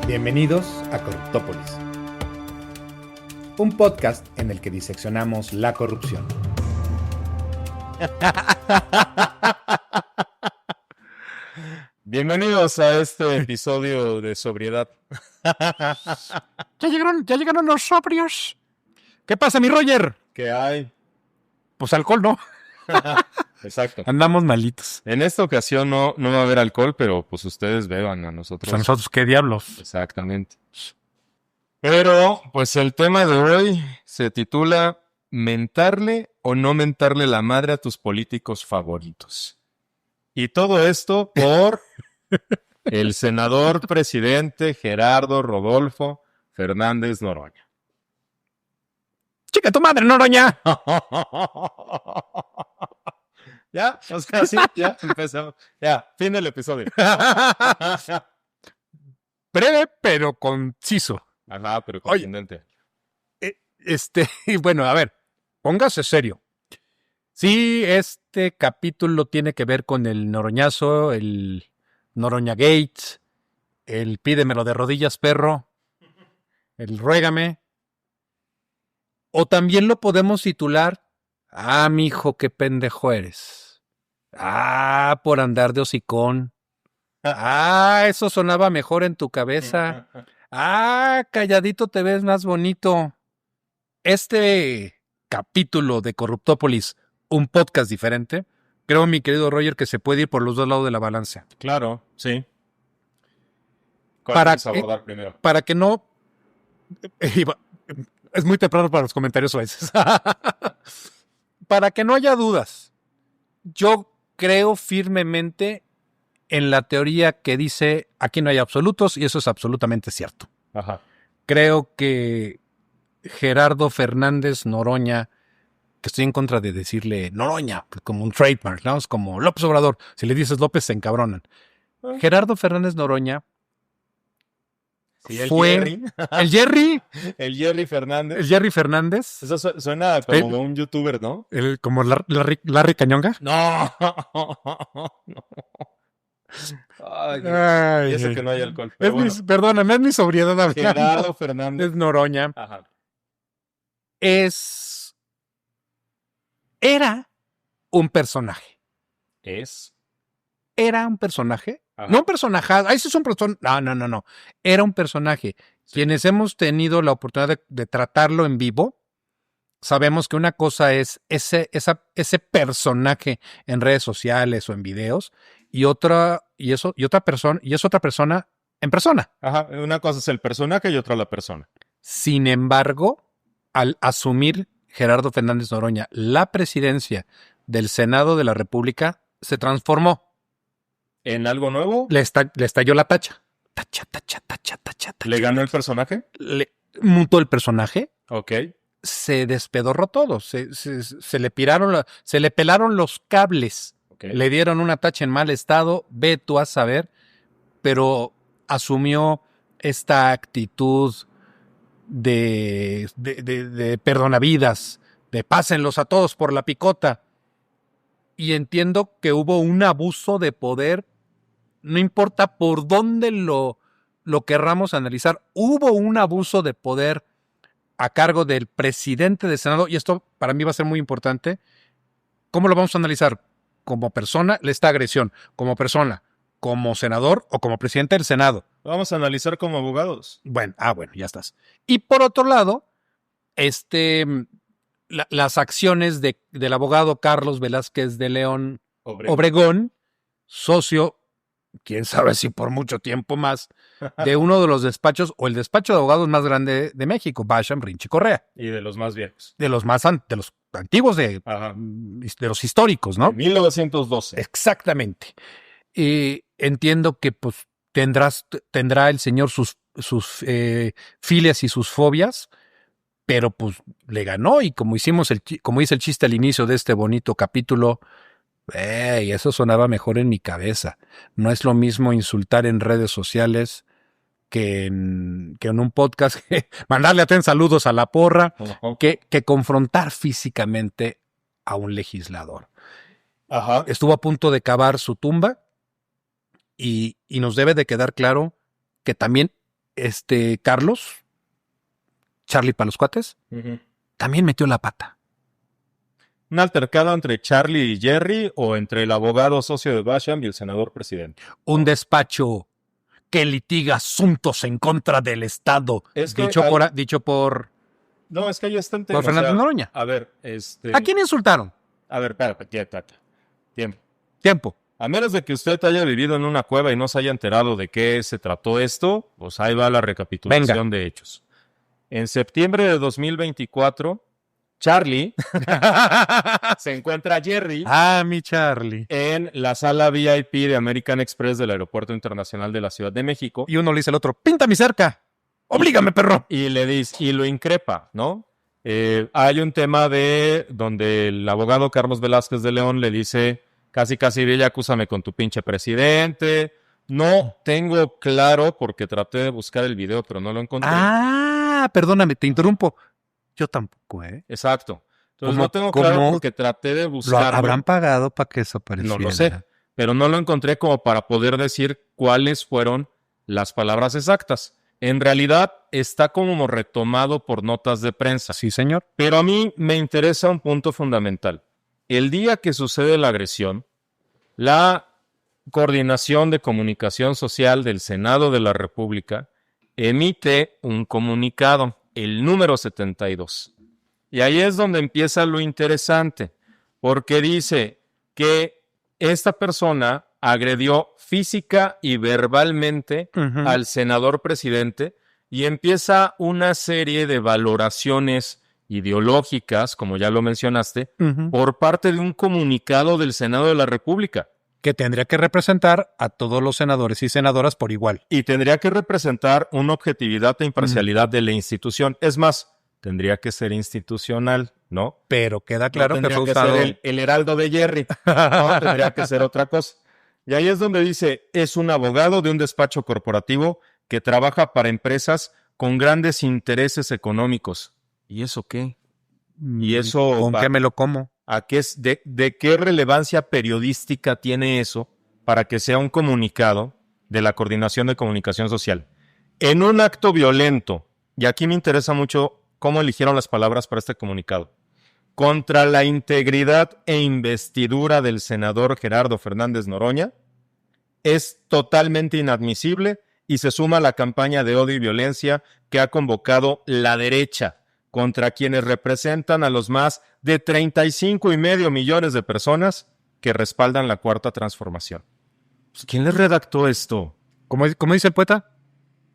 Bienvenidos a Corruptópolis, un podcast en el que diseccionamos la corrupción. Bienvenidos a este episodio de sobriedad. Ya llegaron los sobrios. ¿Qué pasa, mi Roger? ¿Qué hay? Pues alcohol, ¿no? Exacto. Andamos malitos. En esta ocasión no va a haber alcohol, pero pues ustedes beban a nosotros. Pues a nosotros, ¿qué diablos? Exactamente. Pero, pues el tema de hoy se titula ¿mentarle o no mentarle la madre a tus políticos favoritos? Y todo esto por el senador presidente Gerardo Rodolfo Fernández Noroña. ¡Chica tu madre, Noroña! Ya, o sea, sí, ya empezamos. Ya, fin del episodio. Breve, pero conciso. Ajá, pero Oye. contundente. Bueno, a ver, póngase serio. Sí, este capítulo tiene que ver con el Noroñazo, el Noroña Gates, el pídemelo de rodillas, perro, el ruégame. O también lo podemos titular, mijo, qué pendejo eres. Por andar de hocicón. Eso sonaba mejor en tu cabeza. Calladito te ves más bonito. Este capítulo de Corruptópolis, un podcast diferente, creo, mi querido Roger, que se puede ir por los dos lados de la balanza. Claro, sí. ¿Cuál Para vamos a abordar primero? Para que no... Es muy temprano para los comentarios a veces. Para que no haya dudas, yo creo firmemente en la teoría que dice aquí no hay absolutos, y eso es absolutamente cierto. Ajá. Creo que Gerardo Fernández Noroña, que estoy en contra de decirle Noroña, como un trademark, ¿no? Es como López Obrador. Si le dices López, se encabronan. Gerardo Fernández Noroña Sí, fue... Jerry. ¿El Jerry? El Jerry Fernández. ¿El Jerry Fernández? Eso suena como de un youtuber, ¿no? ¿Como Larry Cañonga? No. Ay, y eso que no hay alcohol. Pero bueno. Perdóname, es mi sobriedad hablando. Gerardo Fernández Noroña. Ajá. Era un personaje. Era un personaje. Ajá. No un personaje. Ese es un personaje. No. Era un personaje. Sí. Quienes hemos tenido la oportunidad de tratarlo en vivo, sabemos que una cosa es ese personaje en redes sociales o en videos, y otra persona en persona. Ajá. Una cosa es el personaje y otra la persona. Sin embargo, al asumir Gerardo Fernández Noroña la presidencia del Senado de la República, se transformó. ¿En algo nuevo? Le estalló la tacha. Tacha. ¿Le ganó el personaje? Le mutó el personaje. Ok. Se despedorró todo. Se le pelaron los cables. Okay. Le dieron una tacha en mal estado. Ve tú a saber. Pero asumió esta actitud de perdonavidas, de pásenlos a todos por la picota. Y entiendo que hubo un abuso de poder, no importa por dónde lo querramos analizar, hubo un abuso de poder a cargo del presidente del Senado, y esto para mí va a ser muy importante. ¿Cómo lo vamos a analizar? Como persona, esta agresión, como persona, como senador o como presidente del Senado. Vamos a analizar como abogados. Bueno, ya estás. Y por otro lado, las acciones del abogado Carlos Velázquez de León Obregón, socio, quién sabe si por mucho tiempo más, de uno de los despachos, o el despacho de abogados más grande de México, Basham, Rinchi Correa. Y de los más viejos. De los antiguos, de los históricos, ¿no? De 1912. Exactamente. Entiendo que pues tendrá el señor sus filias y sus fobias, pero pues le ganó, y como hice el chiste al inicio de este bonito capítulo, eso sonaba mejor en mi cabeza. No es lo mismo insultar en redes sociales que en un podcast, mandarle saludos a la porra, que confrontar físicamente a un legislador. Ajá. Estuvo a punto de cavar su tumba, y nos debe de quedar claro que también Carlos, Charlie para los cuates, también metió la pata. ¿Un altercado entre Charlie y Jerry o entre el abogado socio de Basham y el senador presidente? Un despacho que litiga asuntos en contra del Estado. Es que dicho por No, es que ahí está el tema. por Fernández Noroña. A ver, ¿A quién insultaron? A ver, espera, tiempo. Tiempo. A menos de que usted haya vivido en una cueva y no se haya enterado de qué se trató esto, pues ahí va la recapitulación de hechos. En septiembre de 2024, Charlie se encuentra a Jerry Mi Charlie. en la sala VIP de American Express del Aeropuerto Internacional de la Ciudad de México. Y uno le dice al otro, pinta mi cerca. Oblígame, perro. Y le dice, y lo increpa, ¿no? Hay un tema donde el abogado Carlos Velázquez de León le dice, casi, Villa, acúsame con tu pinche presidente. No tengo claro, porque traté de buscar el video, pero no lo encontré. Perdóname, te interrumpo. Yo tampoco, Exacto. Entonces no tengo claro porque traté de buscarlo. ¿Lo habrán pagado para que eso apareciera? No lo sé, pero no lo encontré como para poder decir cuáles fueron las palabras exactas. En realidad está como retomado por notas de prensa. Sí, señor. Pero a mí me interesa un punto fundamental. El día que sucede la agresión, la Coordinación de Comunicación Social del Senado de la República emite un comunicado, el número 72. Y ahí es donde empieza lo interesante, porque dice que esta persona agredió física y verbalmente al senador presidente y empieza una serie de valoraciones ideológicas, como ya lo mencionaste, por parte de un comunicado del Senado de la República. Que tendría que representar a todos los senadores y senadoras por igual. Y tendría que representar una objetividad e imparcialidad de la institución. Es más, tendría que ser institucional, ¿no? Pero queda claro que fue usado ser el heraldo de Jerry. No, tendría que ser otra cosa. Y ahí es donde dice, es un abogado de un despacho corporativo que trabaja para empresas con grandes intereses económicos. ¿Y eso qué? ¿Y eso con qué me lo como? ¿De qué relevancia periodística tiene eso para que sea un comunicado de la Coordinación de Comunicación Social? En un acto violento, y aquí me interesa mucho cómo eligieron las palabras para este comunicado, contra la integridad e investidura del senador Gerardo Fernández Noroña, es totalmente inadmisible y se suma a la campaña de odio y violencia que ha convocado la derecha contra quienes representan a los más de 35.5 millones de personas que respaldan la Cuarta Transformación. Pues, ¿quién les redactó esto? ¿Cómo dice el poeta?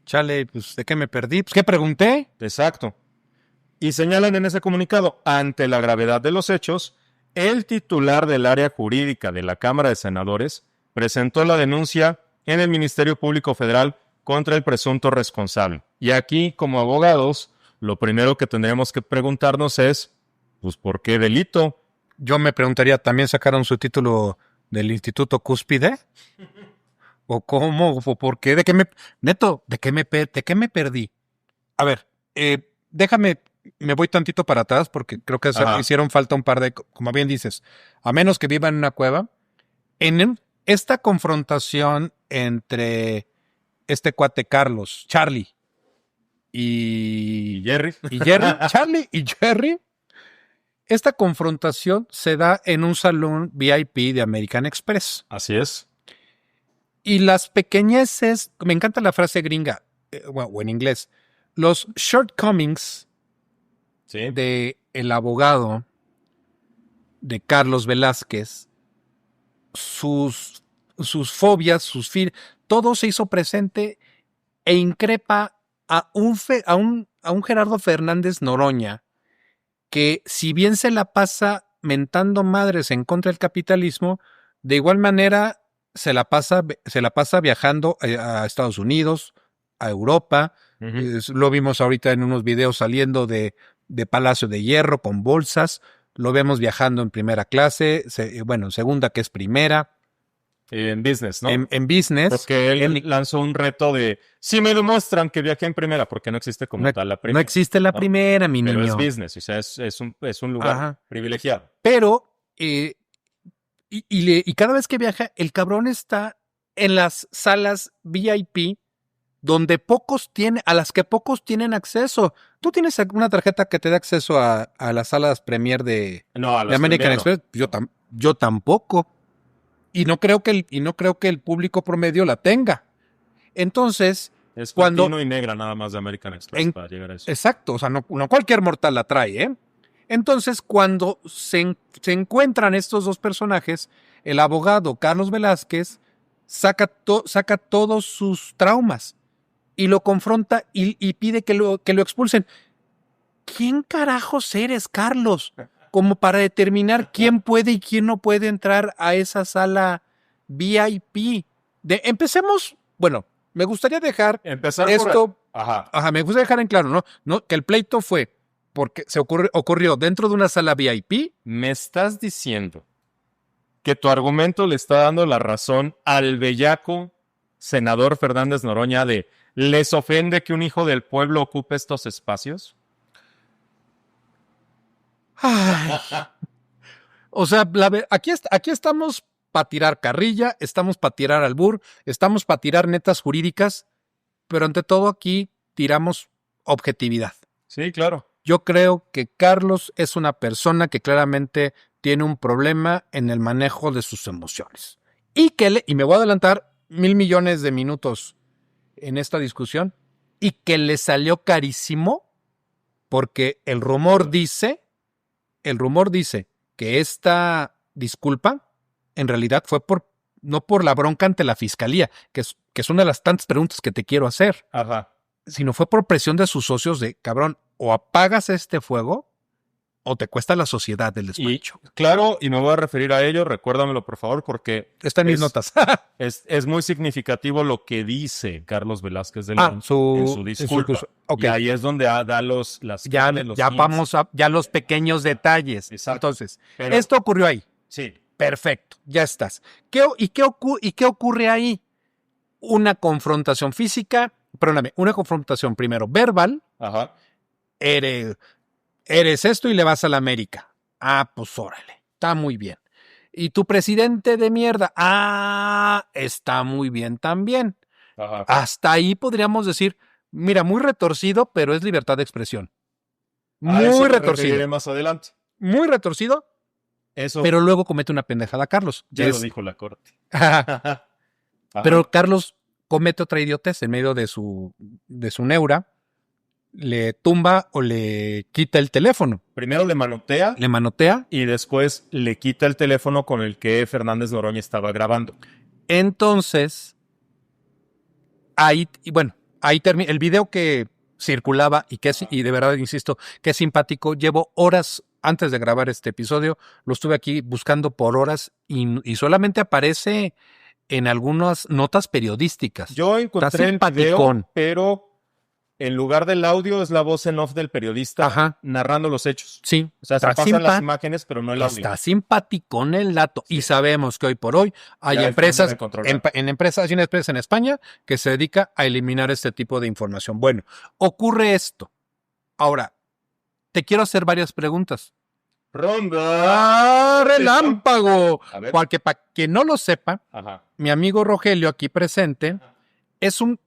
Chale, pues, ¿de qué me perdí? Pues, ¿qué pregunté? Exacto. Y señalan en ese comunicado, ante la gravedad de los hechos, el titular del área jurídica de la Cámara de Senadores presentó la denuncia en el Ministerio Público Federal contra el presunto responsable. Y aquí, como abogados, lo primero que tendríamos que preguntarnos es, pues, ¿por qué delito? Yo me preguntaría, ¿también sacaron su título del Instituto Cúspide? ¿O cómo? ¿O por qué? ¿De qué me perdí? A ver, déjame, me voy tantito para atrás porque creo que hicieron falta un par de, como bien dices, a menos que vivan en una cueva. En esta confrontación entre este cuate Carlos, Charlie y Jerry. Charlie y Jerry, esta confrontación se da en un salón VIP de American Express. Así es. Y las pequeñeces, me encanta la frase gringa, o en inglés, los shortcomings de el abogado de Carlos Velázquez, sus fobias, todo se hizo presente e increpa a un Gerardo Fernández Noroña que, si bien se la pasa mentando madres en contra del capitalismo, de igual manera se la pasa viajando a Estados Unidos, a Europa. Lo vimos ahorita en unos videos saliendo de Palacio de Hierro con bolsas. Lo vemos viajando en primera clase, en segunda, que es primera. En business, ¿no? En business. Porque él lanzó un reto de, si me demuestran que viajé en primera, porque no existe como tal la primera. No existe la primera, mi niño. Pero es business, o sea, es un lugar privilegiado. Pero, y cada vez que viaja, el cabrón está en las salas VIP a las que pocos tienen acceso. ¿Tú tienes alguna tarjeta que te dé acceso a las salas Premier de American Express? Yo tampoco. Y no creo que el público promedio la tenga. Entonces, es platino y negra nada más de American Express para llegar a eso. Exacto, o sea, no cualquier mortal la trae, ¿eh? Entonces, cuando se encuentran estos dos personajes, el abogado Carlos Velázquez saca todos sus traumas y lo confronta y pide que lo expulsen. ¿Quién carajos eres, Carlos? Como para determinar quién puede y quién no puede entrar a esa sala VIP. Empecemos, bueno, me gustaría dejar me gustaría dejar en claro, ¿no? Que el pleito fue porque se ocurrió dentro de una sala VIP. Me estás diciendo que tu argumento le está dando la razón al bellaco senador Fernández Noroña de ¿les ofende que un hijo del pueblo ocupe estos espacios? Ay. O sea, aquí estamos para tirar carrilla, estamos para tirar albur, estamos para tirar netas jurídicas, pero ante todo aquí tiramos objetividad. Sí, claro. Yo creo que Carlos es una persona que claramente tiene un problema en el manejo de sus emociones. Y me voy a adelantar 1,000 millones de minutos en esta discusión, y que le salió carísimo porque el rumor dice que esta disculpa en realidad fue no por la bronca ante la fiscalía, que es una de las tantas preguntas que te quiero hacer, sino fue por presión de sus socios de, cabrón, o apagas este fuego o te cuesta la sociedad del despacho. Y me voy a referir a ello, recuérdamelo por favor, porque está en mis notas. es muy significativo lo que dice Carlos Velázquez de León en su disculpa. Okay. Y ahí es donde da los vamos a los pequeños detalles. Exacto. Entonces, esto ocurrió ahí. Sí. Perfecto, ya estás. ¿Qué ocurre ahí? Una confrontación física, perdóname, una confrontación primero verbal. Ajá. Eres esto y le vas a la América. Ah, pues órale, está muy bien. ¿Y tu presidente de mierda? Ah, está muy bien también. Ajá. Hasta ahí podríamos decir, mira, muy retorcido, pero es libertad de expresión. Muy retorcido. Más adelante. Muy retorcido, pero luego comete una pendejada Carlos. Ya lo dijo la corte. Pero Carlos comete otra idiotez en medio de su neura. Le tumba o le quita el teléfono. Primero le manotea. Y después le quita el teléfono con el que Fernández Noroña estaba grabando. Entonces, ahí termina el video que circulaba y de verdad, insisto, que es simpático. Llevo horas antes de grabar este episodio. Lo estuve aquí buscando por horas y solamente aparece en algunas notas periodísticas. Yo encontré el video, pero en lugar del audio es la voz en off del periodista narrando los hechos. Sí. O sea, se pasan las imágenes, pero no el audio. Está simpaticón el dato. Sí. Y sabemos que hoy por hoy hay empresas, hay una empresa en España que se dedica a eliminar este tipo de información. Bueno, ocurre esto. Ahora, te quiero hacer varias preguntas. ¡Ronda! ¡Relámpago! Porque para quien no lo sepa, mi amigo Rogelio aquí presente es un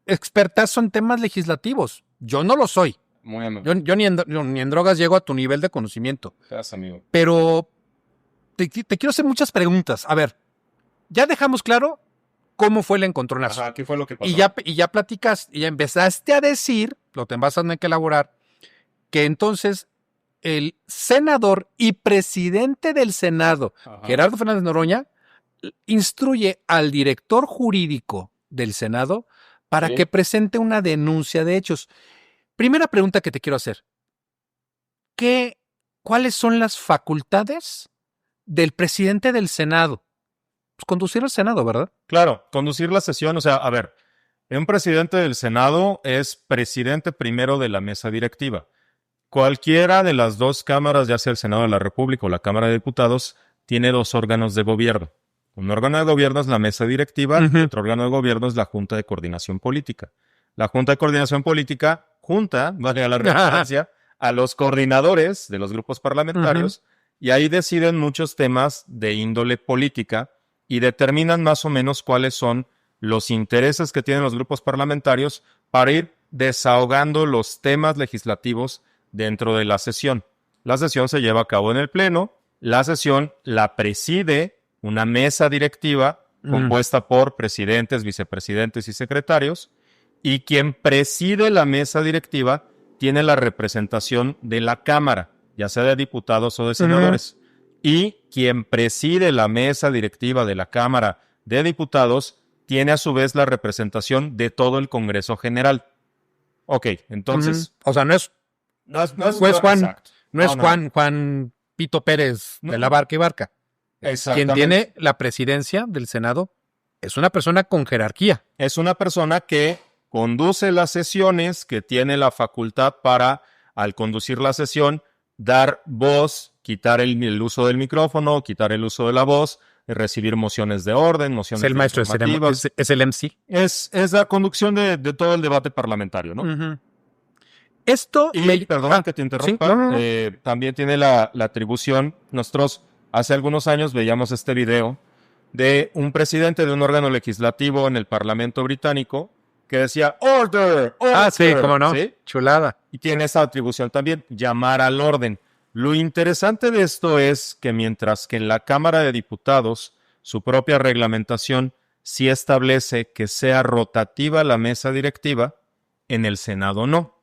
expertazo en temas legislativos. Yo no lo soy. Muy amable. Yo ni en drogas llego a tu nivel de conocimiento. Gracias, amigo. Pero te quiero hacer muchas preguntas. A ver, ya dejamos claro cómo fue el encontronazo. ¿Qué fue lo que pasó? Y ya platicaste, y ya empezaste a decir, lo te vas a tener que elaborar, que entonces el senador y presidente del Senado, Gerardo Fernández Noroña, instruye al director jurídico del Senado para que presente una denuncia de hechos. Primera pregunta que te quiero hacer. ¿Cuáles son las facultades del presidente del Senado? Pues conducir el Senado, ¿verdad? Claro, conducir la sesión. O sea, a ver, un presidente del Senado es presidente primero de la mesa directiva. Cualquiera de las dos cámaras, ya sea el Senado de la República o la Cámara de Diputados, tiene dos órganos de gobierno. Un órgano de gobierno es la mesa directiva y otro órgano de gobierno es la Junta de Coordinación Política. La Junta de Coordinación Política vale la redundancia, a los coordinadores de los grupos parlamentarios y ahí deciden muchos temas de índole política y determinan más o menos cuáles son los intereses que tienen los grupos parlamentarios para ir desahogando los temas legislativos dentro de la sesión. La sesión se lleva a cabo en el Pleno. La sesión la preside una mesa directiva compuesta por presidentes, vicepresidentes y secretarios, y quien preside la mesa directiva tiene la representación de la Cámara, ya sea de diputados o de senadores. Y quien preside la mesa directiva de la Cámara de Diputados tiene a su vez la representación de todo el Congreso General. Ok, entonces... O sea, no es Juan, exacto. no es Juan Pito Pérez de la Barca y Barca. Quien Exactamente. tiene la presidencia del Senado es una persona con jerarquía. Es una persona que conduce las sesiones, que tiene la facultad para, al conducir la sesión, dar voz, quitar el uso del micrófono, quitar el uso de la voz, recibir mociones de orden, mociones Es el maestro, informativas. es el MC. Es la conducción de todo el debate parlamentario, ¿no? Esto... Y, perdón que te interrumpa, sí, no. también tiene la atribución, nosotros hace algunos años veíamos este video de un presidente de un órgano legislativo en el Parlamento británico que decía ¡Order! ¡Order! Sí, cómo no. ¿Sí? Chulada. Y tiene esa atribución también, llamar al orden. Lo interesante de esto es que mientras que en la Cámara de Diputados su propia reglamentación sí establece que sea rotativa la mesa directiva, en el Senado no.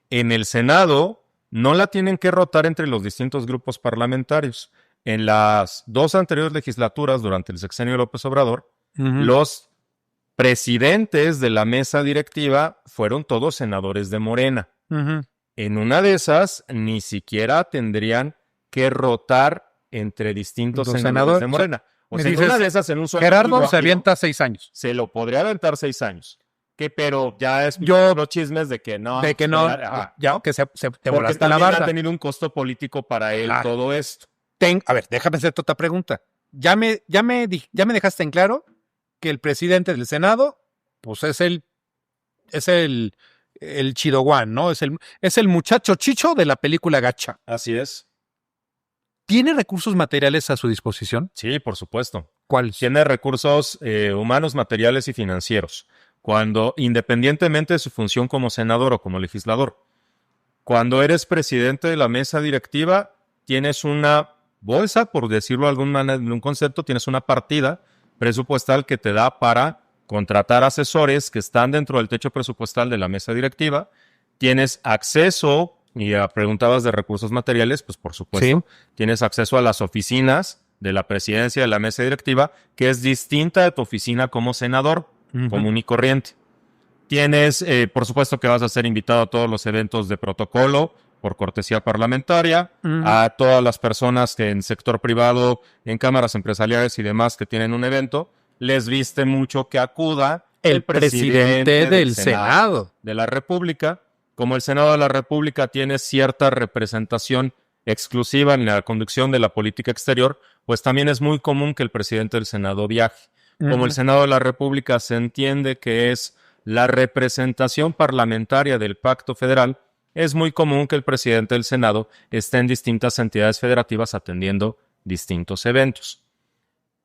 En el Senado no la tienen que rotar entre los distintos grupos parlamentarios. En las 2 anteriores legislaturas, durante el sexenio de López Obrador, los presidentes de la mesa directiva fueron todos senadores de Morena. En una de esas, ni siquiera tendrían que rotar entre distintos senadores de Morena. O sea, en una de esas, en un solo Gerardo equipo, se avienta 6 años. se lo podría aventar 6 años. Pero ya es los chismes de que no. Ya, que te porque volaste la también barda. ha tenido un costo político para él todo esto. A ver, déjame hacerte otra pregunta. Ya me dejaste en claro que el presidente del Senado, pues es el chidoguán, ¿no? Es el muchacho chicho de la película Gacha. Así es. ¿Tiene recursos materiales a su disposición? Sí, por supuesto. ¿Cuáles? Tiene recursos humanos, materiales y financieros. Independientemente de su función como senador o como legislador. Cuando eres presidente de la mesa directiva, tienes una bolsa, por decirlo de algún concepto, tienes una partida presupuestal que te da para contratar asesores que están dentro del techo presupuestal de la mesa directiva. Tienes acceso, y preguntabas de recursos materiales, pues por supuesto, tienes acceso a las oficinas de la presidencia de la mesa directiva, que es distinta de tu oficina como senador, común y corriente. Tienes, por supuesto que vas a ser invitado a todos los eventos de protocolo, por cortesía parlamentaria, a todas las personas que en sector privado, en cámaras empresariales y demás que tienen un evento, les viste mucho que acuda el presidente del Senado de la República. Como el Senado de la República tiene cierta representación exclusiva en la conducción de la política exterior, pues también es muy común que el presidente del Senado viaje. Como el Senado de la República se entiende que es la representación parlamentaria del Pacto Federal, es muy común que el presidente del Senado esté en distintas entidades federativas atendiendo distintos eventos.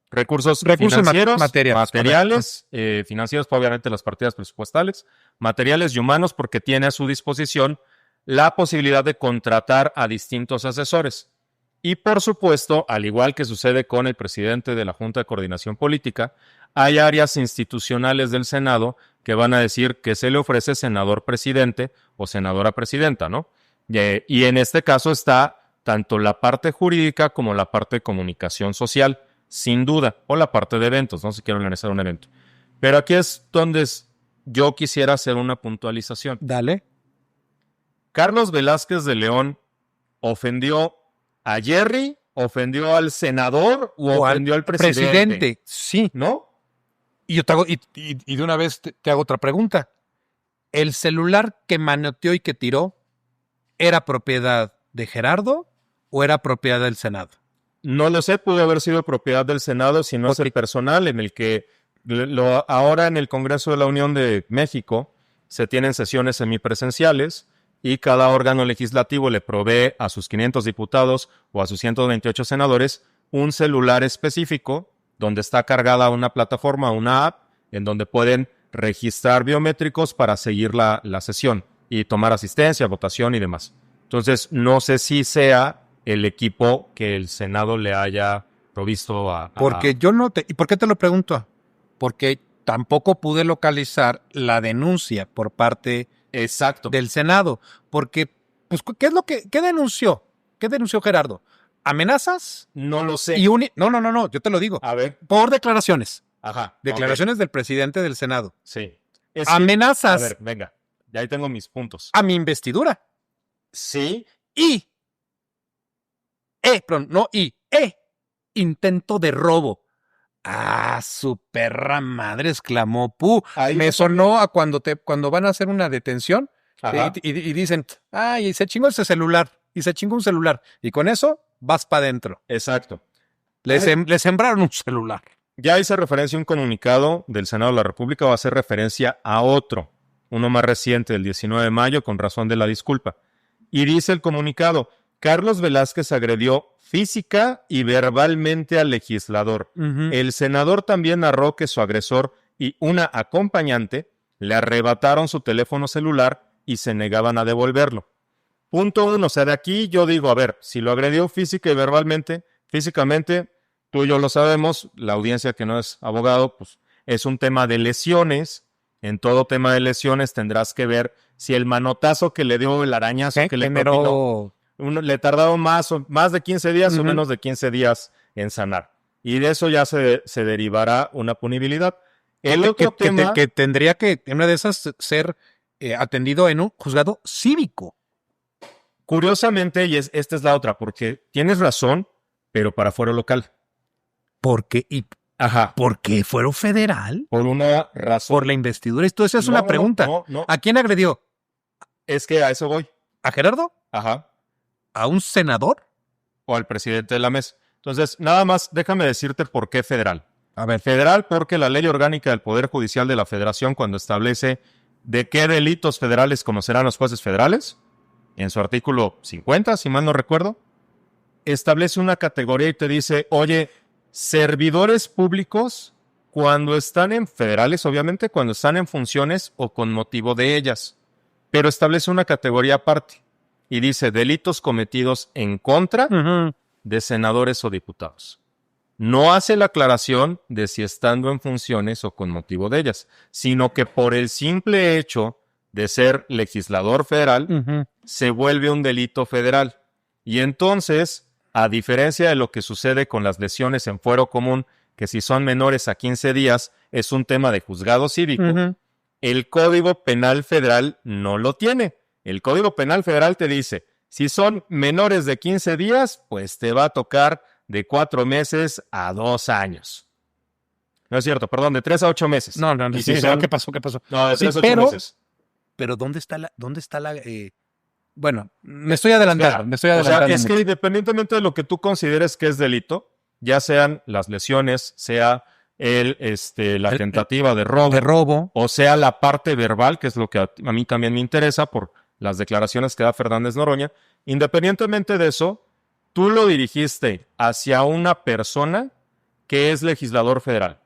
Recursos financieros, materiales, financieros, pues, obviamente las partidas presupuestales, materiales y humanos, porque tiene a su disposición la posibilidad de contratar a distintos asesores. Y por supuesto, al igual que sucede con el presidente de la Junta de Coordinación Política, hay áreas institucionales del Senado que van a decir que se le ofrece senador presidente o senadora presidenta, ¿no? Y en este caso está tanto la parte jurídica como la parte de comunicación social, sin duda, o la parte de eventos, ¿no? Si quiero organizar un evento. Pero aquí es donde yo quisiera hacer una puntualización. Dale. Carlos Velázquez de León ofendió a Jerry, ofendió al senador o ofendió al presidente. Sí. ¿No? Y yo te hago, y de una vez te hago otra pregunta. ¿El celular que manoteó y que tiró era propiedad de Gerardo o era propiedad del Senado? No lo sé, pudo haber sido propiedad del Senado, si no es el personal en el que ahora en el Congreso de la Unión de México se tienen sesiones semipresenciales y cada órgano legislativo le provee a sus 500 diputados o a sus 128 senadores un celular específico donde está cargada una plataforma, una app, en donde pueden registrar biométricos para seguir la sesión y tomar asistencia, votación y demás. Entonces, no sé si sea el equipo que el Senado le haya provisto a... Porque yo no te... ¿Y por qué te lo pregunto? Porque tampoco pude localizar la denuncia por parte Exacto. del Senado. Porque, pues, ¿qué denunció? ¿Qué denunció Gerardo? ¿Amenazas? No lo sé. Y no, yo te lo digo. A ver. Por declaraciones. Ajá. Declaraciones del presidente del Senado. Sí. Amenazas. A ver, venga. Ya ahí tengo mis puntos. A mi investidura. Sí. Intento de robo. Ah, su perra madre, exclamó Pu. Ahí Me no sonó a cuando van a hacer una detención Ajá. y dicen, y se chingó ese celular, y se chingó un celular. Y con eso vas para adentro. Exacto. Le sembraron un celular. Ya hice referencia a un comunicado del Senado de la República, va a hacer referencia a otro, uno más reciente, del 19 de mayo, con razón de la disculpa. Y dice el comunicado, Carlos Velázquez agredió física y verbalmente al legislador. El senador también narró que su agresor y una acompañante le arrebataron su teléfono celular y se negaban a devolverlo. Punto 1, o sea, de aquí yo digo, a ver, si lo agredió física y verbalmente, físicamente, tú y yo lo sabemos, la audiencia que no es abogado, pues es un tema de lesiones. En todo tema de lesiones tendrás que ver si el manotazo que le dio, el arañazo que le propinó, le tardaron más de 15 días o menos de 15 días en sanar. Y de eso ya se derivará una punibilidad. El otro tema... que tendría que, en una de esas, ser atendido en un juzgado cívico. Curiosamente, y esta es la otra, porque tienes razón, pero para fuero local. ¿Por qué? Ajá. ¿Por qué fuero federal? Por una razón. Por la investidura. Esto es una pregunta. No. ¿A quién agredió? Es que a eso voy. ¿A Gerardo? Ajá. ¿A un senador? O al presidente de la mesa. Entonces, nada más déjame decirte por qué federal. A ver. Federal porque la Ley Orgánica del Poder Judicial de la Federación, cuando establece de qué delitos federales conocerán los jueces federales, en su artículo 50, si mal no recuerdo, establece una categoría y te dice, oye, servidores públicos cuando están en federales, obviamente, cuando están en funciones o con motivo de ellas, pero establece una categoría aparte y dice delitos cometidos en contra de senadores o diputados. No hace la aclaración de si estando en funciones o con motivo de ellas, sino que por el simple hecho de ser legislador federal, se vuelve un delito federal. Y entonces, a diferencia de lo que sucede con las lesiones en fuero común, que si son menores a 15 días, es un tema de juzgado cívico, el Código Penal Federal no lo tiene. El Código Penal Federal te dice, si son menores de 15 días, pues te va a tocar de 4 meses a 2 años. No es cierto, perdón, de 3 a 8 meses. No, ¿Y si son... ¿Qué pasó? No, de 3 a 8 meses. Pero ¿dónde está la bueno, me estoy adelantando. O sea, es que independientemente de lo que tú consideres que es delito, ya sean las lesiones, sea la tentativa de robo, o sea la parte verbal, que es lo que a mí también me interesa por las declaraciones que da Fernández Noroña, independientemente de eso, tú lo dirigiste hacia una persona que es legislador federal.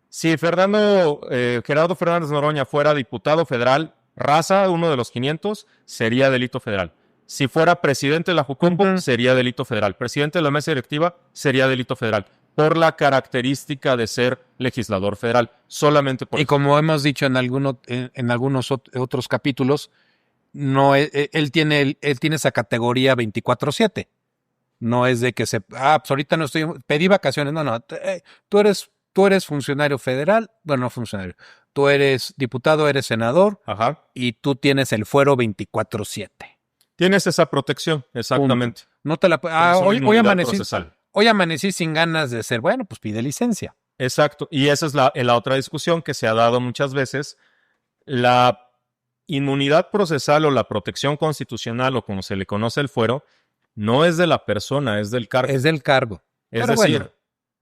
Si Gerardo Fernández Noroña fuera diputado federal, raza, uno de los 500, sería delito federal. Si fuera presidente de la Jucumpo, sería delito federal. Presidente de la mesa directiva, sería delito federal. Por la característica de ser legislador federal. Solamente por Y eso. como hemos dicho en algunos otros capítulos, no, él tiene esa categoría 24/7. No es de que pues ahorita no pedí vacaciones. No. Tú eres funcionario federal, bueno, no funcionario. Tú eres diputado, eres senador, y tú tienes el fuero 24/7. Tienes esa protección, exactamente. No te la hoy amanecí sin ganas de ser, bueno, pues pide licencia. Exacto, y esa es la otra discusión que se ha dado muchas veces. La inmunidad procesal o la protección constitucional, o como se le conoce el fuero, no es de la persona, es del cargo. Es del cargo. Es decir, bueno,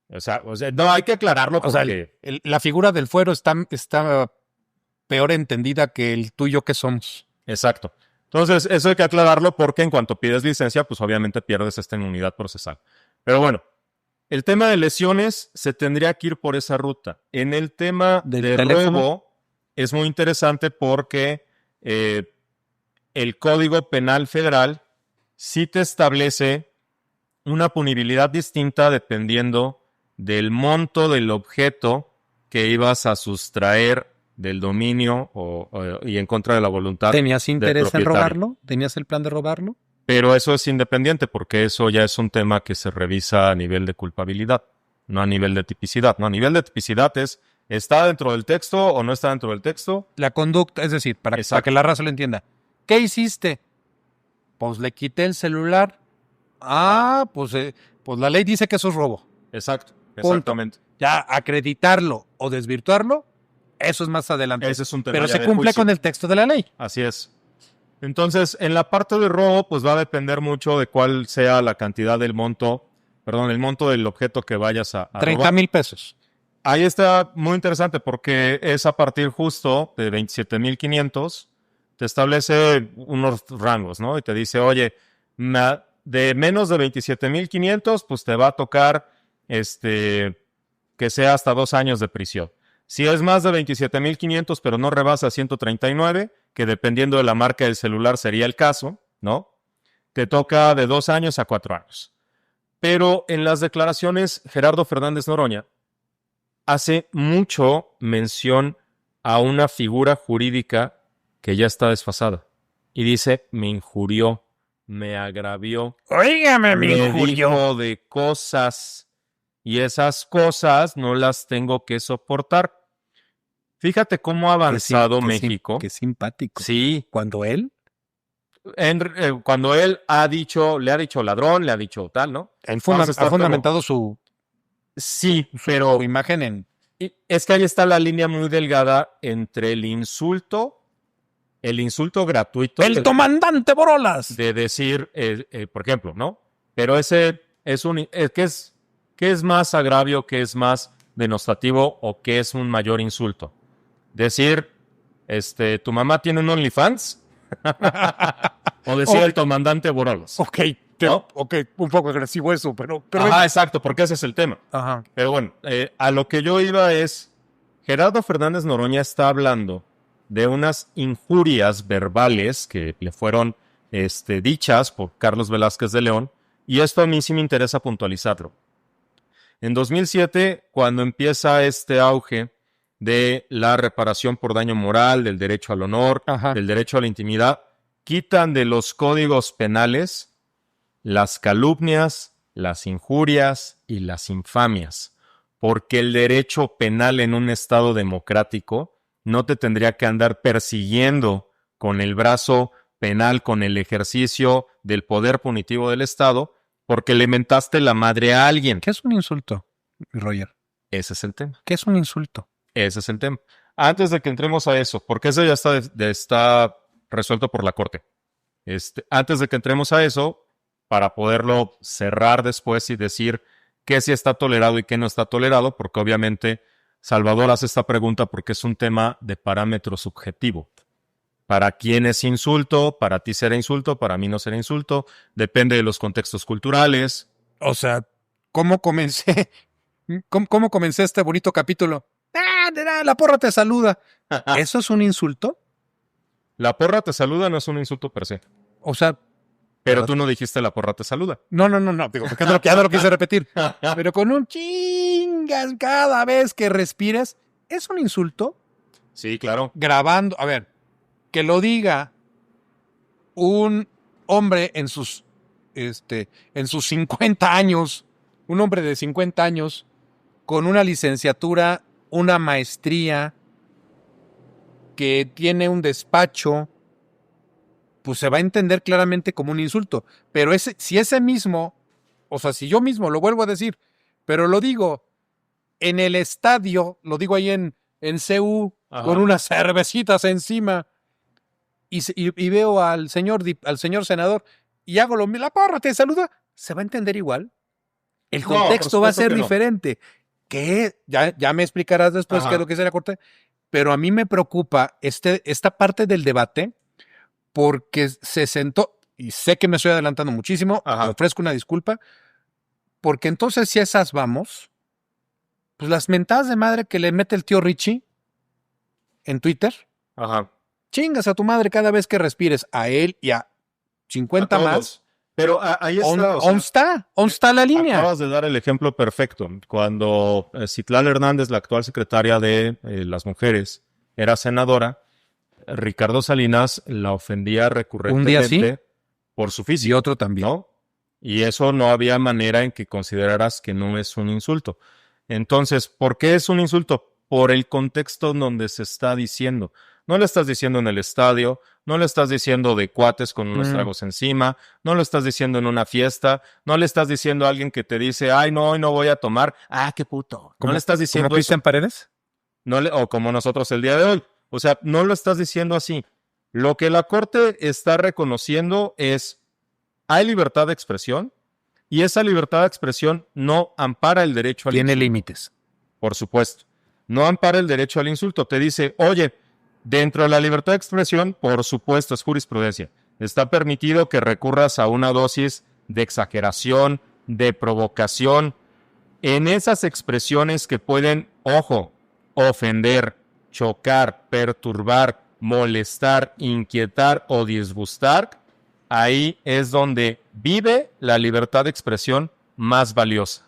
o sea, no hay que aclararlo porque... O sea, la figura del fuero está peor entendida que el tuyo que somos. Exacto. Entonces, eso hay que aclararlo porque en cuanto pides licencia, pues obviamente pierdes esta inmunidad procesal. Pero bueno, El tema de lesiones se tendría que ir por esa ruta. En el tema de robo es muy interesante porque el Código Penal Federal sí te establece una punibilidad distinta dependiendo del monto del objeto que ibas a sustraer del dominio y en contra de la voluntad del ¿Tenías interés en robarlo? ¿Tenías el plan de robarlo? Pero eso es independiente porque eso ya es un tema que se revisa a nivel de culpabilidad, no a nivel de tipicidad. No, a nivel de tipicidad es, ¿está dentro del texto o no está dentro del texto? La conducta, es decir, para que la raza lo entienda. ¿Qué hiciste? Pues le quité el celular. Pues la ley dice que eso es robo. Exacto, exactamente. Ya acreditarlo o desvirtuarlo, eso es más adelante. Ese es un tema. Pero se cumple con el texto de la ley. Así es. Entonces, en la parte de robo, pues va a depender mucho de cuál sea la cantidad del monto, el monto del objeto que vayas a 30,000 pesos. Ahí está muy interesante porque es a partir justo de 27,500, te establece unos rangos, ¿no? Y te dice, oye, de menos de 27,500, pues te va a tocar que sea hasta 2 años de prisión. Si es más de 27,500, pero no rebasa 139, que dependiendo de la marca del celular sería el caso, ¿no? Te toca de 2 años a 4 años. Pero en las declaraciones, Gerardo Fernández Noroña hace mucho mención a una figura jurídica que ya está desfasada. Y dice, me injurió, me agravió. Óigame, me injurió. Dijo de cosas. Y esas cosas no las tengo que soportar. Fíjate cómo ha avanzado México. Qué simpático. Sí. Cuando él ha dicho, le ha dicho ladrón, le ha dicho tal, ¿no? Ha fundamentado su imagen en... Es que ahí está la línea muy delgada entre el insulto gratuito. ¡El comandante Borolas! De decir, por ejemplo, ¿no? Pero ese es ¿qué es más agravio, qué es más denostativo o qué es un mayor insulto? Decir, ¿tu mamá tiene un OnlyFans? O decir el comandante Borolas. Ok, ¿no? Ok, un poco agresivo eso, pero exacto, porque ese es el tema. Ajá. Pero bueno, a lo que yo iba es, Gerardo Fernández Noroña está hablando de unas injurias verbales que le fueron dichas por Carlos Velázquez de León, y esto a mí sí me interesa puntualizarlo. En 2007, cuando empieza este auge de la reparación por daño moral, del derecho al honor, del derecho a la intimidad, quitan de los códigos penales las calumnias, las injurias y las infamias, porque el derecho penal en un estado democrático no te tendría que andar persiguiendo con el brazo penal, con el ejercicio del poder punitivo del Estado, porque le mentaste la madre a alguien. ¿Qué es un insulto, Roger? Ese es el tema. ¿Qué es un insulto? Ese es el tema. Antes de que entremos a eso, porque eso ya está resuelto por la Corte. Antes de que entremos a eso, para poderlo cerrar después y decir qué sí está tolerado y qué no está tolerado, porque obviamente Salvador hace esta pregunta porque es un tema de parámetro subjetivo. Para quién es insulto, para ti será insulto, para mí no será insulto, depende de los contextos culturales. O sea, ¿cómo comencé este bonito capítulo? La porra te saluda. ¿Eso es un insulto? La porra te saluda no es un insulto per se. O sea... Pero tú no dijiste la porra te saluda. No. Digo, porque ya no lo quise repetir. Pero con un chingas cada vez que respires, ¿es un insulto? Sí, claro. Grabando, a ver, que lo diga un hombre en sus 50 años, un hombre de 50 años, con una licenciatura, una maestría, que tiene un despacho, pues se va a entender claramente como un insulto. Pero si ese mismo, o sea, si yo mismo lo vuelvo a decir, pero lo digo en el estadio, lo digo ahí en CU, con unas cervecitas encima, y veo al señor senador, y hago la porra, te saluda, ¿se va a entender igual? El contexto va a ser diferente. ¿Qué? Ya me explicarás después qué es lo que es la Corte. Pero a mí me preocupa esta parte del debate, porque se sentó, y sé que me estoy adelantando muchísimo, me ofrezco una disculpa, porque entonces si a esas vamos, pues las mentadas de madre que le mete el tío Richie en Twitter, Ajá. chingas a tu madre cada vez que respires, a él y a 50 A todos. más. Pero ahí está. ¿Dónde está la línea? Acabas de dar el ejemplo perfecto. Cuando Citlal Hernández, la actual secretaria de las mujeres, era senadora, Ricardo Salinas la ofendía recurrentemente Un día sí, por su y físico, otro también. ¿no? Y eso no había manera en que consideraras que no es un insulto. Entonces, ¿por qué es un insulto? Por el contexto en donde se está diciendo. No lo estás diciendo en el estadio, no lo estás diciendo de cuates con unos tragos encima, no lo estás diciendo en una fiesta, no le estás diciendo a alguien que te dice, ay, no, hoy no voy a tomar, qué puto. No le estás diciendo ¿Como Cristian Paredes? o como nosotros el día de hoy. O sea, no lo estás diciendo así. Lo que la Corte está reconociendo es, hay libertad de expresión y esa libertad de expresión no ampara el derecho al Tiene insulto. límites. Por supuesto. No ampara el derecho al insulto. Te dice, oye, dentro de la libertad de expresión, por supuesto, es jurisprudencia. Está permitido que recurras a una dosis de exageración, de provocación, en esas expresiones que pueden, ojo, ofender, chocar, perturbar, molestar, inquietar o disgustar. Ahí es donde vive la libertad de expresión más valiosa.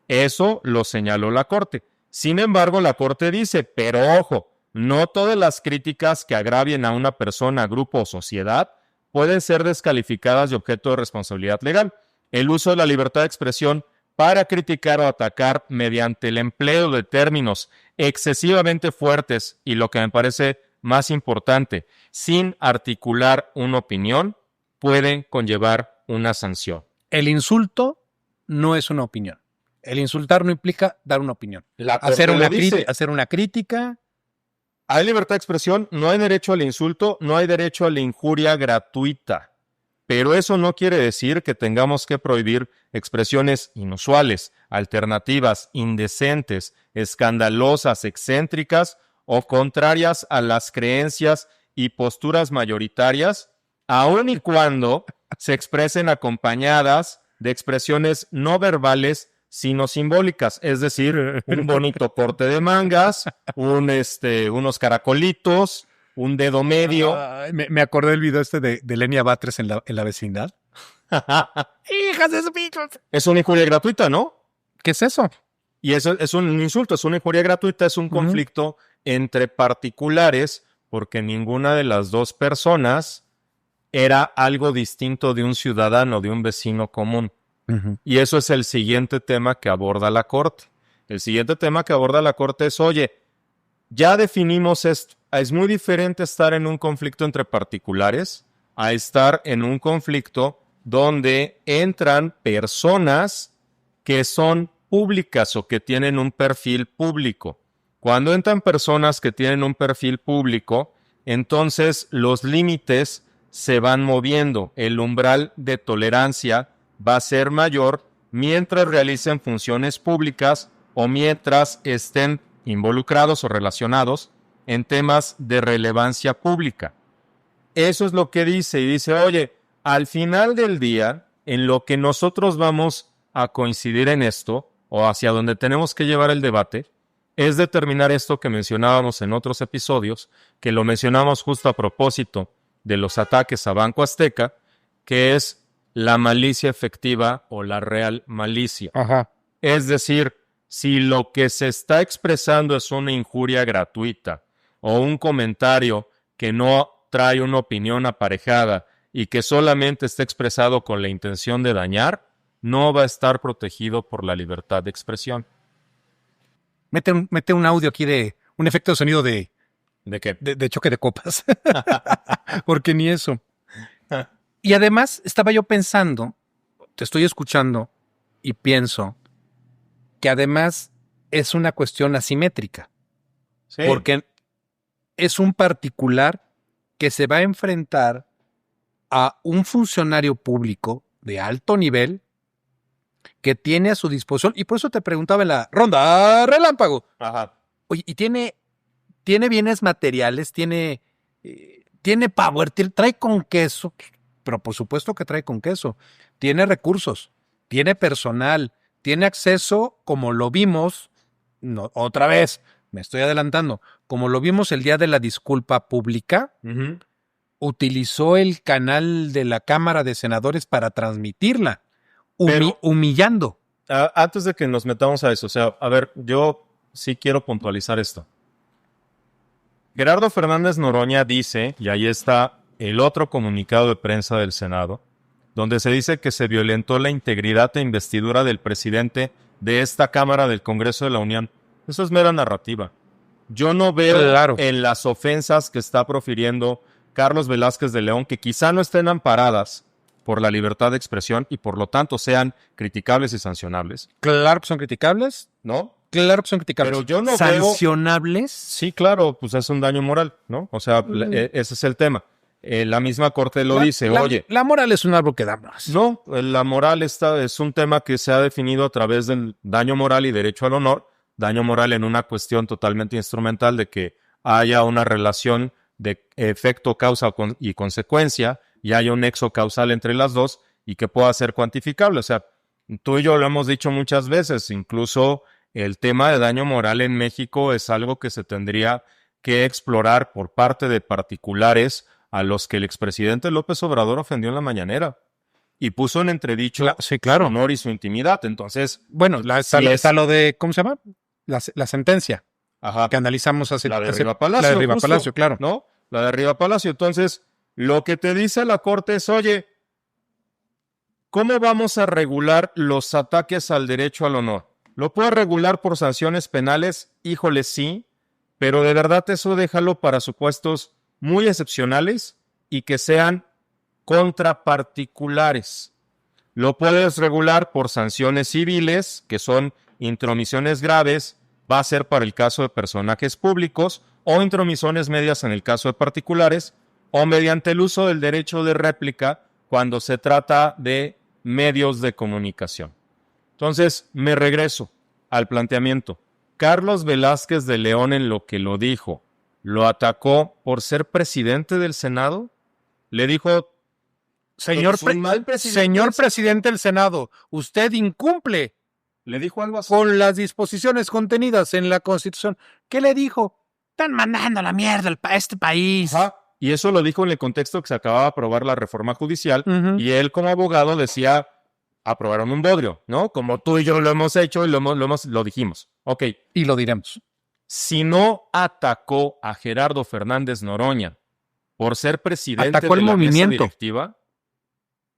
Eso lo señaló la Corte. Sin embargo, la Corte dice, pero ojo, no todas las críticas que agravien a una persona, grupo o sociedad pueden ser descalificadas de objeto de responsabilidad legal. El uso de la libertad de expresión para criticar o atacar mediante el empleo de términos excesivamente fuertes y lo que me parece más importante, sin articular una opinión, puede conllevar una sanción. El insulto no es una opinión. El insultar no implica dar una opinión. Hacer una crítica. Hay libertad de expresión, no hay derecho al insulto, no hay derecho a la injuria gratuita. Pero eso no quiere decir que tengamos que prohibir expresiones inusuales, alternativas, indecentes, escandalosas, excéntricas o contrarias a las creencias y posturas mayoritarias, aun y cuando se expresen acompañadas de expresiones no verbales sino simbólicas, es decir, un bonito corte de mangas, unos caracolitos, un dedo medio. Me acordé del video de Lenia Batres en la vecindad. ¡Hijas de su bicho! Es una injuria gratuita, ¿no? ¿Qué es eso? Y eso es un insulto, es una injuria gratuita, es un conflicto entre particulares, porque ninguna de las dos personas era algo distinto de un ciudadano, de un vecino común. Y eso es el siguiente tema que aborda la Corte. El siguiente tema que aborda la Corte es, oye, ya definimos esto. Es muy diferente estar en un conflicto entre particulares a estar en un conflicto donde entran personas que son públicas o que tienen un perfil público. Cuando entran personas que tienen un perfil público, entonces los límites se van moviendo. El umbral de tolerancia va a ser mayor mientras realicen funciones públicas o mientras estén involucrados o relacionados en temas de relevancia pública. Eso es lo que dice, y dice, oye, al final del día, en lo que nosotros vamos a coincidir en esto, o hacia donde tenemos que llevar el debate, es determinar esto que mencionábamos en otros episodios, que lo mencionamos justo a propósito de los ataques a Banco Azteca, que es la malicia efectiva o la real malicia. Ajá. Es decir, si lo que se está expresando es una injuria gratuita o un comentario que no trae una opinión aparejada y que solamente está expresado con la intención de dañar, no va a estar protegido por la libertad de expresión. Mete un audio aquí de un efecto de sonido ¿De qué? de choque de copas. Porque ni eso. Y además estaba yo pensando, te estoy escuchando y pienso que además es una cuestión asimétrica. Sí. Porque es un particular que se va a enfrentar a un funcionario público de alto nivel que tiene a su disposición, y por eso te preguntaba en la ronda relámpago. Ajá. Oye, y tiene bienes materiales, tiene power, trae con queso, pero por supuesto que trae con queso. Tiene recursos, tiene personal, tiene acceso, como lo vimos, no, otra vez, me estoy adelantando, como lo vimos el día de la disculpa pública, utilizó el canal de la Cámara de Senadores para transmitirla, Pero- humillando. Antes de que nos metamos a eso, o sea, a ver, yo sí quiero puntualizar esto. Gerardo Fernández Noroña dice, y ahí está el otro comunicado de prensa del Senado, donde se dice que se violentó la integridad e investidura del presidente de esta Cámara del Congreso de la Unión. Eso es mera narrativa. Yo no veo Claro. en las ofensas que está profiriendo Carlos Velázquez de León, que quizá no estén amparadas por la libertad de expresión y por lo tanto sean criticables y sancionables, Claro que son criticables, ¿no? claro que son criticables. Pero yo no veo- ¿Sancionables? Sí, claro, pues es un daño moral, ¿no? O sea, ese es el tema. La misma Corte lo dice, oye, La moral es un árbol que da más. no, la moral es un tema que se ha definido a través del daño moral y derecho al honor, daño moral en una cuestión totalmente instrumental de que haya una relación de efecto, causa y consecuencia y haya un nexo causal entre las dos y que pueda ser cuantificable. O sea, tú y yo lo hemos dicho muchas veces, incluso el tema de daño moral en México es algo que se tendría que explorar por parte de particulares a los que el expresidente López Obrador ofendió en la mañanera y puso en entredicho Sí, claro. su honor y su intimidad. Entonces, Bueno, está lo de, ¿cómo se llama? La sentencia ajá, que analizamos hace... la de hace- Riva Palacio. La de Riva justo, Palacio, claro. ¿no? La de Riva Palacio. Entonces, lo que te dice la Corte es, oye, ¿cómo vamos a regular los ataques al derecho al honor? ¿Lo puedo regular por sanciones penales? Híjole, sí, pero de verdad eso déjalo para supuestos muy excepcionales y que sean contra particulares. Lo puedes regular por sanciones civiles, que son intromisiones graves, va a ser para el caso de personajes públicos, o intromisiones medias en el caso de particulares, o mediante el uso del derecho de réplica cuando se trata de medios de comunicación. Entonces, me regreso al planteamiento. Carlos Velázquez de León, en lo que lo dijo, ¿lo atacó por ser presidente del Senado? Le dijo, Señor, "Es un mal presidente". señor presidente del Senado, usted incumple Le dijo algo así. con las disposiciones contenidas en la Constitución. ¿Qué le dijo? Están mandando la mierda a este país. Ajá. Y eso lo dijo en el contexto que se acababa de aprobar la reforma judicial Ujú. y él como abogado decía, aprobaron un bodrio, ¿no? Como tú y yo lo hemos hecho y lo dijimos. Ok, Y lo diremos. si no atacó a Gerardo Fernández Noroña por ser presidente Atacó de el la mesa movimiento. directiva,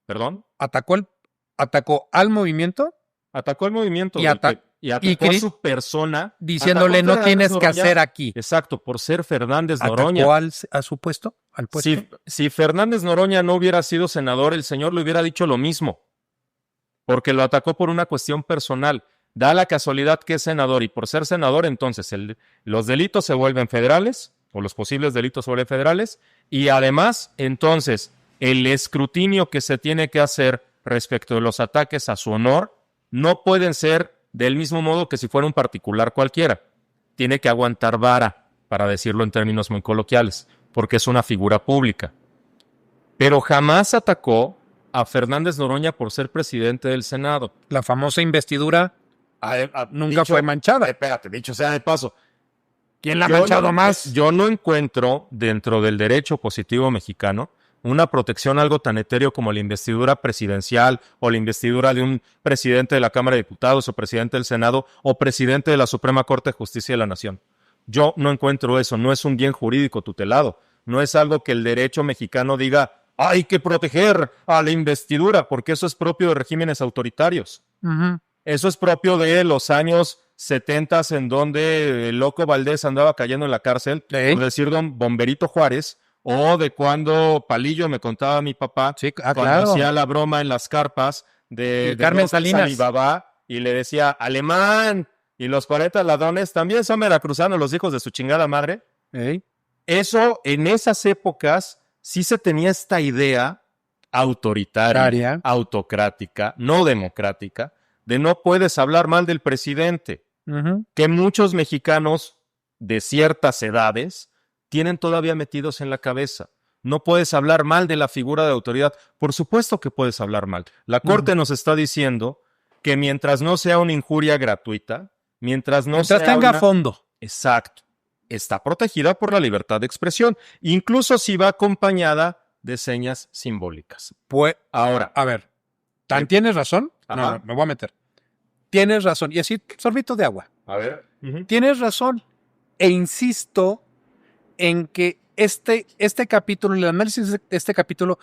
¿perdón? Atacó al movimiento Atacó el movimiento Y atacó a su persona. diciéndole Atacó a no tienes Fernández que Noroña. hacer aquí. Exacto, por ser Fernández Noroña. ¿Atacó a su puesto? ¿Al puesto? Si Fernández Noroña no hubiera sido senador, el señor le hubiera dicho lo mismo, porque lo atacó por una cuestión personal. Da la casualidad que es senador y por ser senador, entonces los delitos se vuelven federales, o los posibles delitos se vuelven federales, y además, entonces, el escrutinio que se tiene que hacer respecto de los ataques a su honor no pueden ser del mismo modo que si fuera un particular cualquiera. Tiene que aguantar vara, para decirlo en términos muy coloquiales, porque es una figura pública. Pero jamás atacó a Fernández Noroña por ser presidente del Senado. La famosa investidura nunca Dicho- fue manchada. Espérate, dicho sea de paso. ¿Quién la ha Yo manchado no- más? Yo no encuentro dentro del derecho positivo mexicano una protección algo tan etéreo como la investidura presidencial o la investidura de un presidente de la Cámara de Diputados o presidente del Senado o presidente de la Suprema Corte de Justicia de la Nación. Yo no encuentro eso, no es un bien jurídico tutelado, no es algo que el derecho mexicano diga hay que proteger a la investidura, porque eso es propio de regímenes autoritarios. Ujú. Eso es propio de los años 70 en donde el loco Valdés andaba cayendo en la cárcel, Sí. por decir don Bomberito Juárez, o de cuando Palillo me contaba a mi papá, Sí, cuando claro. hacía la broma en las carpas de Carmen Rosa Salinas. Alibaba, y le decía, alemán, y los 40 ladrones también son veracruzanos, los hijos de su chingada madre. Ey. Eso, en esas épocas, sí se tenía esta idea autoritaria, Taria. autocrática, no democrática, de no puedes hablar mal del presidente, Ujú. que muchos mexicanos de ciertas edades tienen todavía metidos en la cabeza. No puedes hablar mal de la figura de autoridad. Por supuesto que puedes hablar mal. La Corte nos está diciendo que mientras no sea una injuria gratuita, mientras tenga fondo. Exacto. Está protegida por la libertad de expresión, incluso si va acompañada de señas simbólicas. Pues, Ahora, a ver, ¿tienes razón? Ajá. No, me voy a meter. Tienes razón. Y así, sorbito de agua. a ver. Tienes razón. E insisto en que este capítulo, el análisis de este capítulo,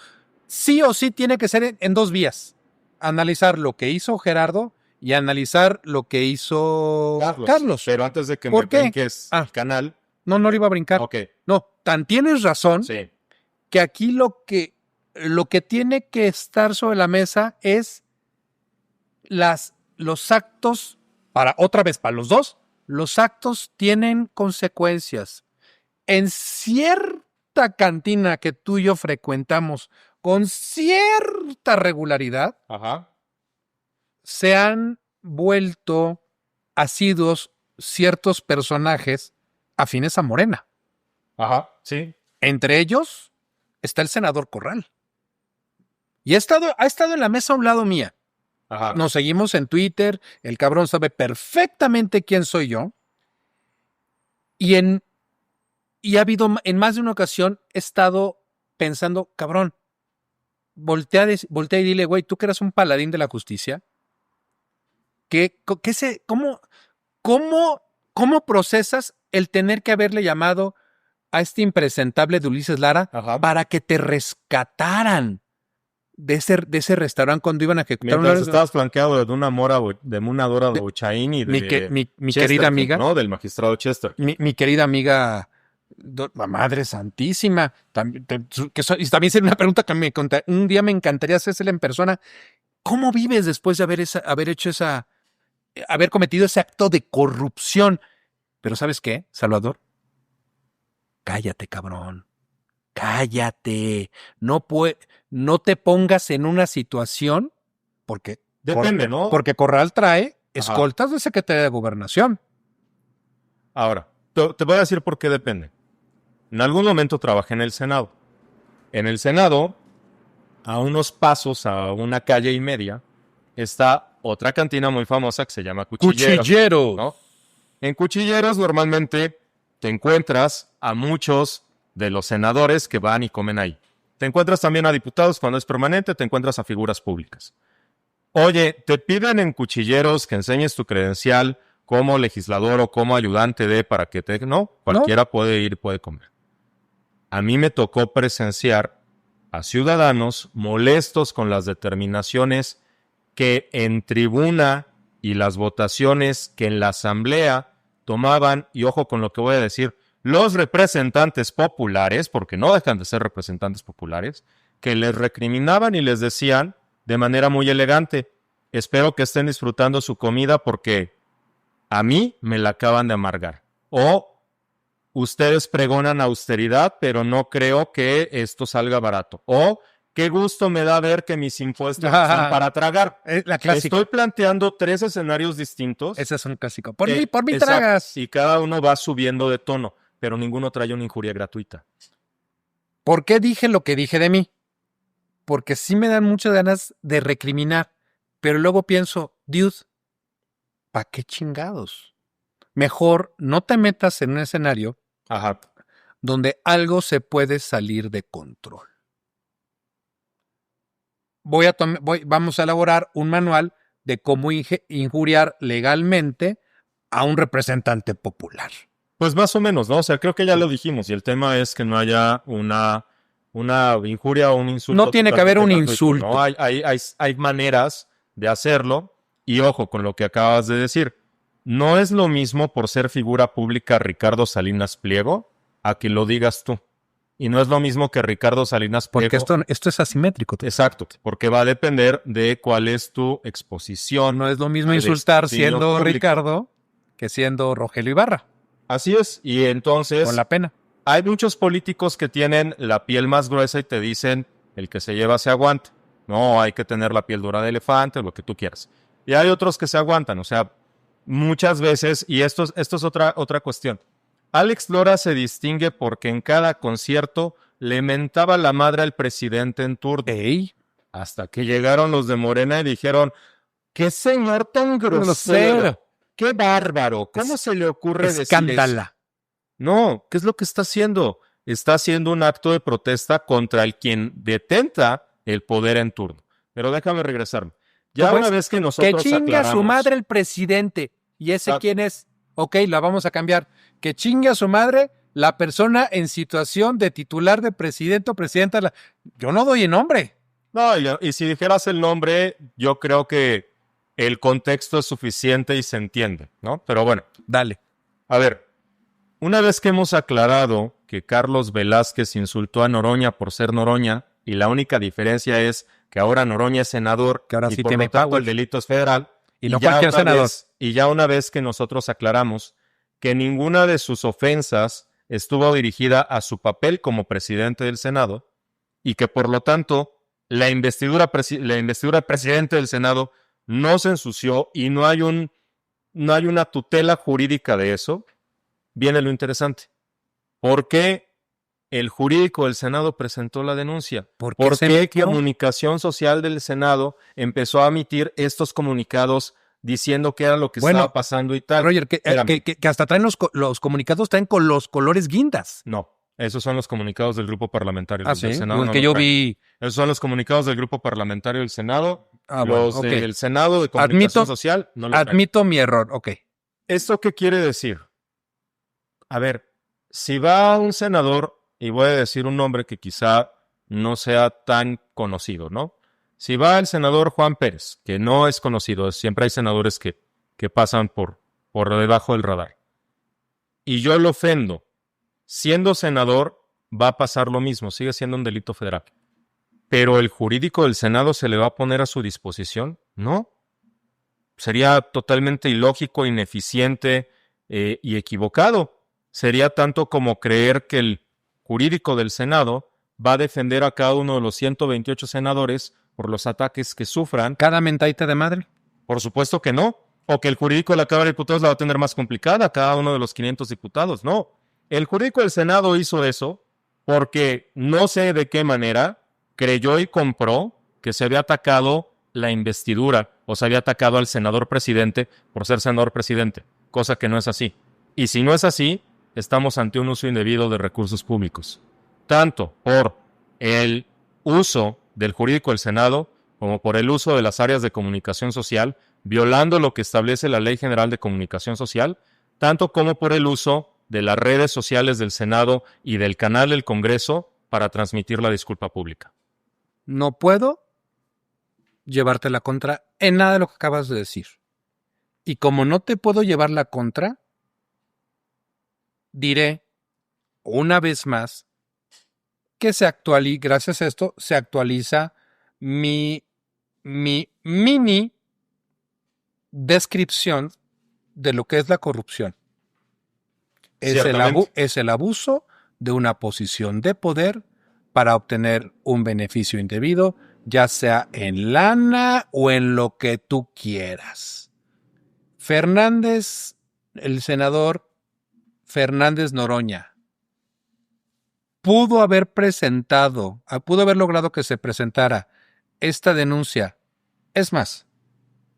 sí o sí tiene que ser en dos vías. Analizar lo que hizo Gerardo y analizar lo que hizo Carlos. Pero antes de que ¿Por me qué? brinques el canal. No lo iba a brincar. Ok. No, tienes razón Sí. que aquí lo que tiene que estar sobre la mesa es los actos, para los dos, los actos tienen consecuencias. En cierta cantina que tú y yo frecuentamos con cierta regularidad, Ajá. se han vuelto asiduos ciertos personajes afines a Morena. Ajá. Sí. Entre ellos está el senador Corral. Y ha estado en la mesa a un lado mía. Ajá. Nos seguimos en Twitter, el cabrón sabe perfectamente quién soy yo. Y ha habido, en más de una ocasión, he estado pensando, cabrón, voltea y dile, güey, tú que eras un paladín de la justicia, ¿cómo procesas el tener que haberle llamado a este impresentable de Ulises Lara para que te rescataran de ese restaurante cuando iban a ejecutar Mientras estabas flanqueado de una Dora Bochain y de mi querida amiga, ¿no? Del magistrado Chester. Mi querida amiga, Madre Santísima. Y también sería una pregunta que un día me encantaría hacérsela en persona. ¿Cómo vives después de haber cometido ese acto de corrupción? Pero ¿sabes qué, Salvador? Cállate, cabrón. Cállate. No te pongas en una situación porque depende, ¿no? Porque Corral trae escoltas de Secretaría de Gobernación. Ahora, te voy a decir por qué depende. En algún momento trabajé en el Senado. En el Senado, a unos pasos, a una calle y media, está otra cantina muy famosa que se llama Cuchilleros. ¿No? En Cuchilleros normalmente te encuentras a muchos de los senadores que van y comen ahí. Te encuentras también a diputados cuando es permanente, te encuentras a figuras públicas. Oye, te piden en Cuchilleros que enseñes tu credencial como legislador o como ayudante de para que te... No, cualquiera puede ir y puede comer. A mí me tocó presenciar a ciudadanos molestos con las determinaciones que en tribuna y las votaciones que en la asamblea tomaban, y ojo con lo que voy a decir, los representantes populares, porque no dejan de ser representantes populares, que les recriminaban y les decían de manera muy elegante, espero que estén disfrutando su comida porque a mí me la acaban de amargar. O ustedes pregonan austeridad, pero no creo que esto salga barato. O qué gusto me da ver que mis impuestos son para tragar. La clásica. Estoy planteando 3 escenarios distintos. Ese es un clásico. Por mí tragas. Y cada uno va subiendo de tono, pero ninguno trae una injuria gratuita. ¿Por qué dije lo que dije de mí? Porque sí me dan muchas ganas de recriminar, pero luego pienso, dude, ¿para qué chingados? Mejor no te metas en un escenario donde algo se puede salir de control. Vamos a elaborar un manual de cómo injuriar legalmente a un representante popular. Pues más o menos, ¿no? O sea, creo que ya lo dijimos y el tema es que no haya una injuria o un insulto. No tiene que haber un insulto. ¿No? Hay maneras de hacerlo y ojo con lo que acabas de decir. No es lo mismo por ser figura pública Ricardo Salinas Pliego a que lo digas tú. Y no es lo mismo que Ricardo Salinas Pliego. Porque esto es asimétrico. Exacto, porque va a depender de cuál es tu exposición. No es lo mismo insultar siendo público Ricardo que siendo Rogelio Ibarra. Así es, y entonces... Con la pena. Hay muchos políticos que tienen la piel más gruesa y te dicen, el que se lleva se aguanta. No, hay que tener la piel dura de elefante, lo que tú quieras. Y hay otros que se aguantan, o sea, muchas veces, y esto es otra cuestión. Alex Lora se distingue porque en cada concierto le mentaba la madre al presidente en turno. ¡Ey! Hasta que llegaron los de Morena y dijeron, ¡Qué señor tan grosero! ¡Qué bárbaro! ¿Cómo se le ocurre decir eso? Escándala. No, ¿qué es lo que está haciendo? Está haciendo un acto de protesta contra el quien detenta el poder en turno. Pero déjame regresarme. Ya ¿Cómo una es? vez que Que nosotros chingue a su aclaramos- madre el presidente. ¿Y ese Ah. quién es? Ok, la vamos a cambiar. Que chingue a su madre la persona en situación de titular de presidente o presidenta. Yo no doy el nombre. No, y si dijeras el nombre, yo creo que el contexto es suficiente y se entiende, ¿no? Pero bueno, Dale. a ver, una vez que hemos aclarado que Carlos Velázquez insultó a Noroña por ser Noroña, y la única diferencia es que ahora Noroña es senador, Que ahora y sí por tiene lo tanto power. el delito es federal, Y no ya cualquier una senador. y ya una vez que nosotros aclaramos que ninguna de sus ofensas estuvo dirigida a su papel como presidente del Senado, y que por lo tanto la investidura de presidente del Senado no se ensució y no hay una tutela jurídica de eso, viene lo interesante. ¿Por qué el jurídico del Senado presentó la denuncia? ¿Por ¿Por se qué metió? Comunicación Social del Senado empezó a emitir estos comunicados diciendo que era lo que Bueno, estaba pasando y tal? Roger, Espérame. que hasta traen los comunicados, traen con los colores guindas. No, esos son los comunicados del grupo parlamentario del Senado. Los no que los yo traen. vi. Esos son los comunicados del grupo parlamentario del Senado. Ah, bueno, Los ok. del Senado de Comunicación Admito- Social no los traen. Admito mi error. Ok. ¿Esto qué quiere decir? A ver, si va un senador, y voy a decir un nombre que quizá no sea tan conocido, ¿no? Si va el senador Juan Pérez, que no es conocido, siempre hay senadores que pasan por debajo del radar, y yo lo ofendo, siendo senador, va a pasar lo mismo, sigue siendo un delito federal. Pero el jurídico del Senado se le va a poner a su disposición, ¿no? Sería totalmente ilógico, ineficiente y equivocado. Sería tanto como creer que el jurídico del Senado va a defender a cada uno de los 128 senadores por los ataques que sufran. Cada mentadita de madre. Por supuesto que no. O que el jurídico de la Cámara de Diputados la va a tener más complicada, cada uno de los 500 diputados. No. El jurídico del Senado hizo eso porque no sé de qué manera creyó y compró que se había atacado la investidura o se había atacado al senador presidente por ser senador presidente, cosa que no es así. Y si no es así, estamos ante un uso indebido de recursos públicos, tanto por el uso del jurídico del Senado como por el uso de las áreas de comunicación social, violando lo que establece la Ley General de Comunicación Social, tanto como por el uso de las redes sociales del Senado y del canal del Congreso para transmitir la disculpa pública. No puedo llevarte la contra en nada de lo que acabas de decir. Y como no te puedo llevar la contra, diré una vez más que gracias a esto, se actualiza mi mini descripción de lo que es la corrupción. Es el abuso de una posición de poder para obtener un beneficio indebido, ya sea en lana o en lo que tú quieras. El senador Fernández Noroña, pudo haber logrado que se presentara esta denuncia. Es más,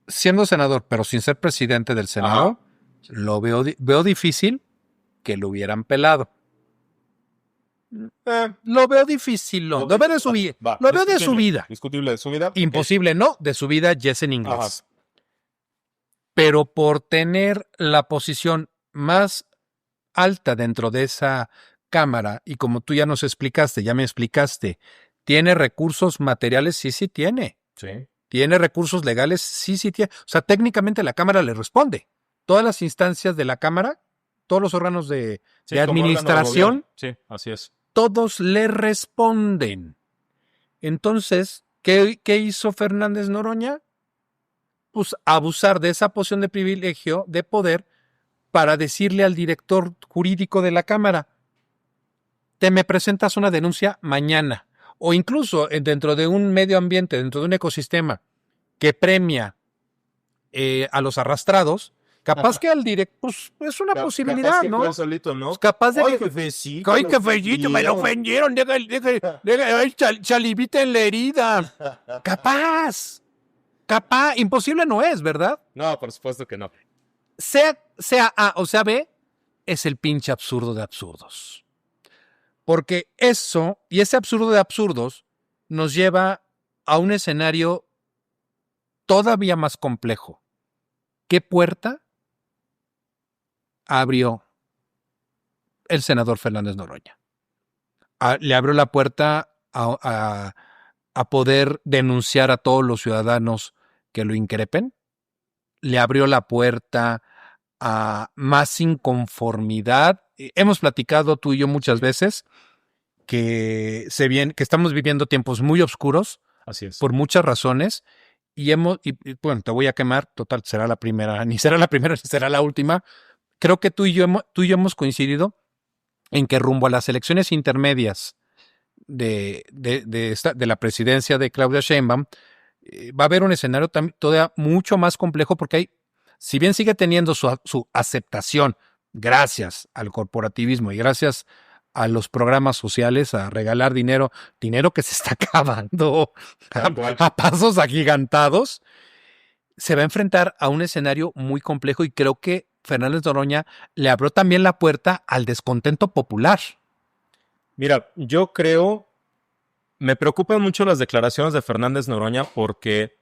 siendo senador, pero sin ser presidente del Senado, lo veo difícil que lo hubieran pelado. Lo veo difícil, lo veo de su vida. Lo veo de su vida. Discutible de su vida. Imposible, no, de su vida ya es en inglés. Ajá. Pero por tener la posición más alta dentro de esa Cámara, y como tú ya me explicaste, ¿tiene recursos materiales? Sí tiene. Sí. ¿Tiene recursos legales? Sí tiene. O sea, técnicamente la Cámara le responde. Todas las instancias de la Cámara, todos los órganos de administración, sí, así es. todos le responden. Entonces, ¿qué hizo Fernández Noroña? Pues abusar de esa posición de privilegio, de poder, para decirle al director jurídico de la Cámara: te me presentas una denuncia mañana. O incluso dentro de un medio ambiente, dentro de un ecosistema que premia a los arrastrados, capaz que al director, pues es una posibilidad, capaz que ¿no? fue solito, ¿no? Pues capaz de Ay, que... jefecito, ¡Ay, lo jefecito, me lo ofendieron! ¡Deja, salivita en la herida! ¡Capaz! Capaz, imposible no es, ¿verdad? No, por supuesto que no. Sea A o sea B, es el pinche absurdo de absurdos. Porque eso, y ese absurdo de absurdos, nos lleva a un escenario todavía más complejo. ¿Qué puerta abrió el senador Fernández Noroña? Le abrió la puerta a poder denunciar a todos los ciudadanos que lo increpen. Le abrió la puerta a más inconformidad. Hemos platicado tú y yo muchas veces que estamos viviendo tiempos muy oscuros. Así es. Por muchas razones. Y bueno, te voy a quemar. Total, será la primera. Ni será la primera, ni será la última. Creo que tú y yo hemos coincidido en que rumbo a las elecciones intermedias de la presidencia de Claudia Sheinbaum, va a haber un escenario todavía mucho más complejo porque si bien sigue teniendo su aceptación gracias al corporativismo y gracias a los programas sociales, a regalar dinero que se está acabando a pasos agigantados, se va a enfrentar a un escenario muy complejo y creo que Fernández Noroña le abrió también la puerta al descontento popular. Mira, yo creo, me preocupan mucho las declaraciones de Fernández Noroña porque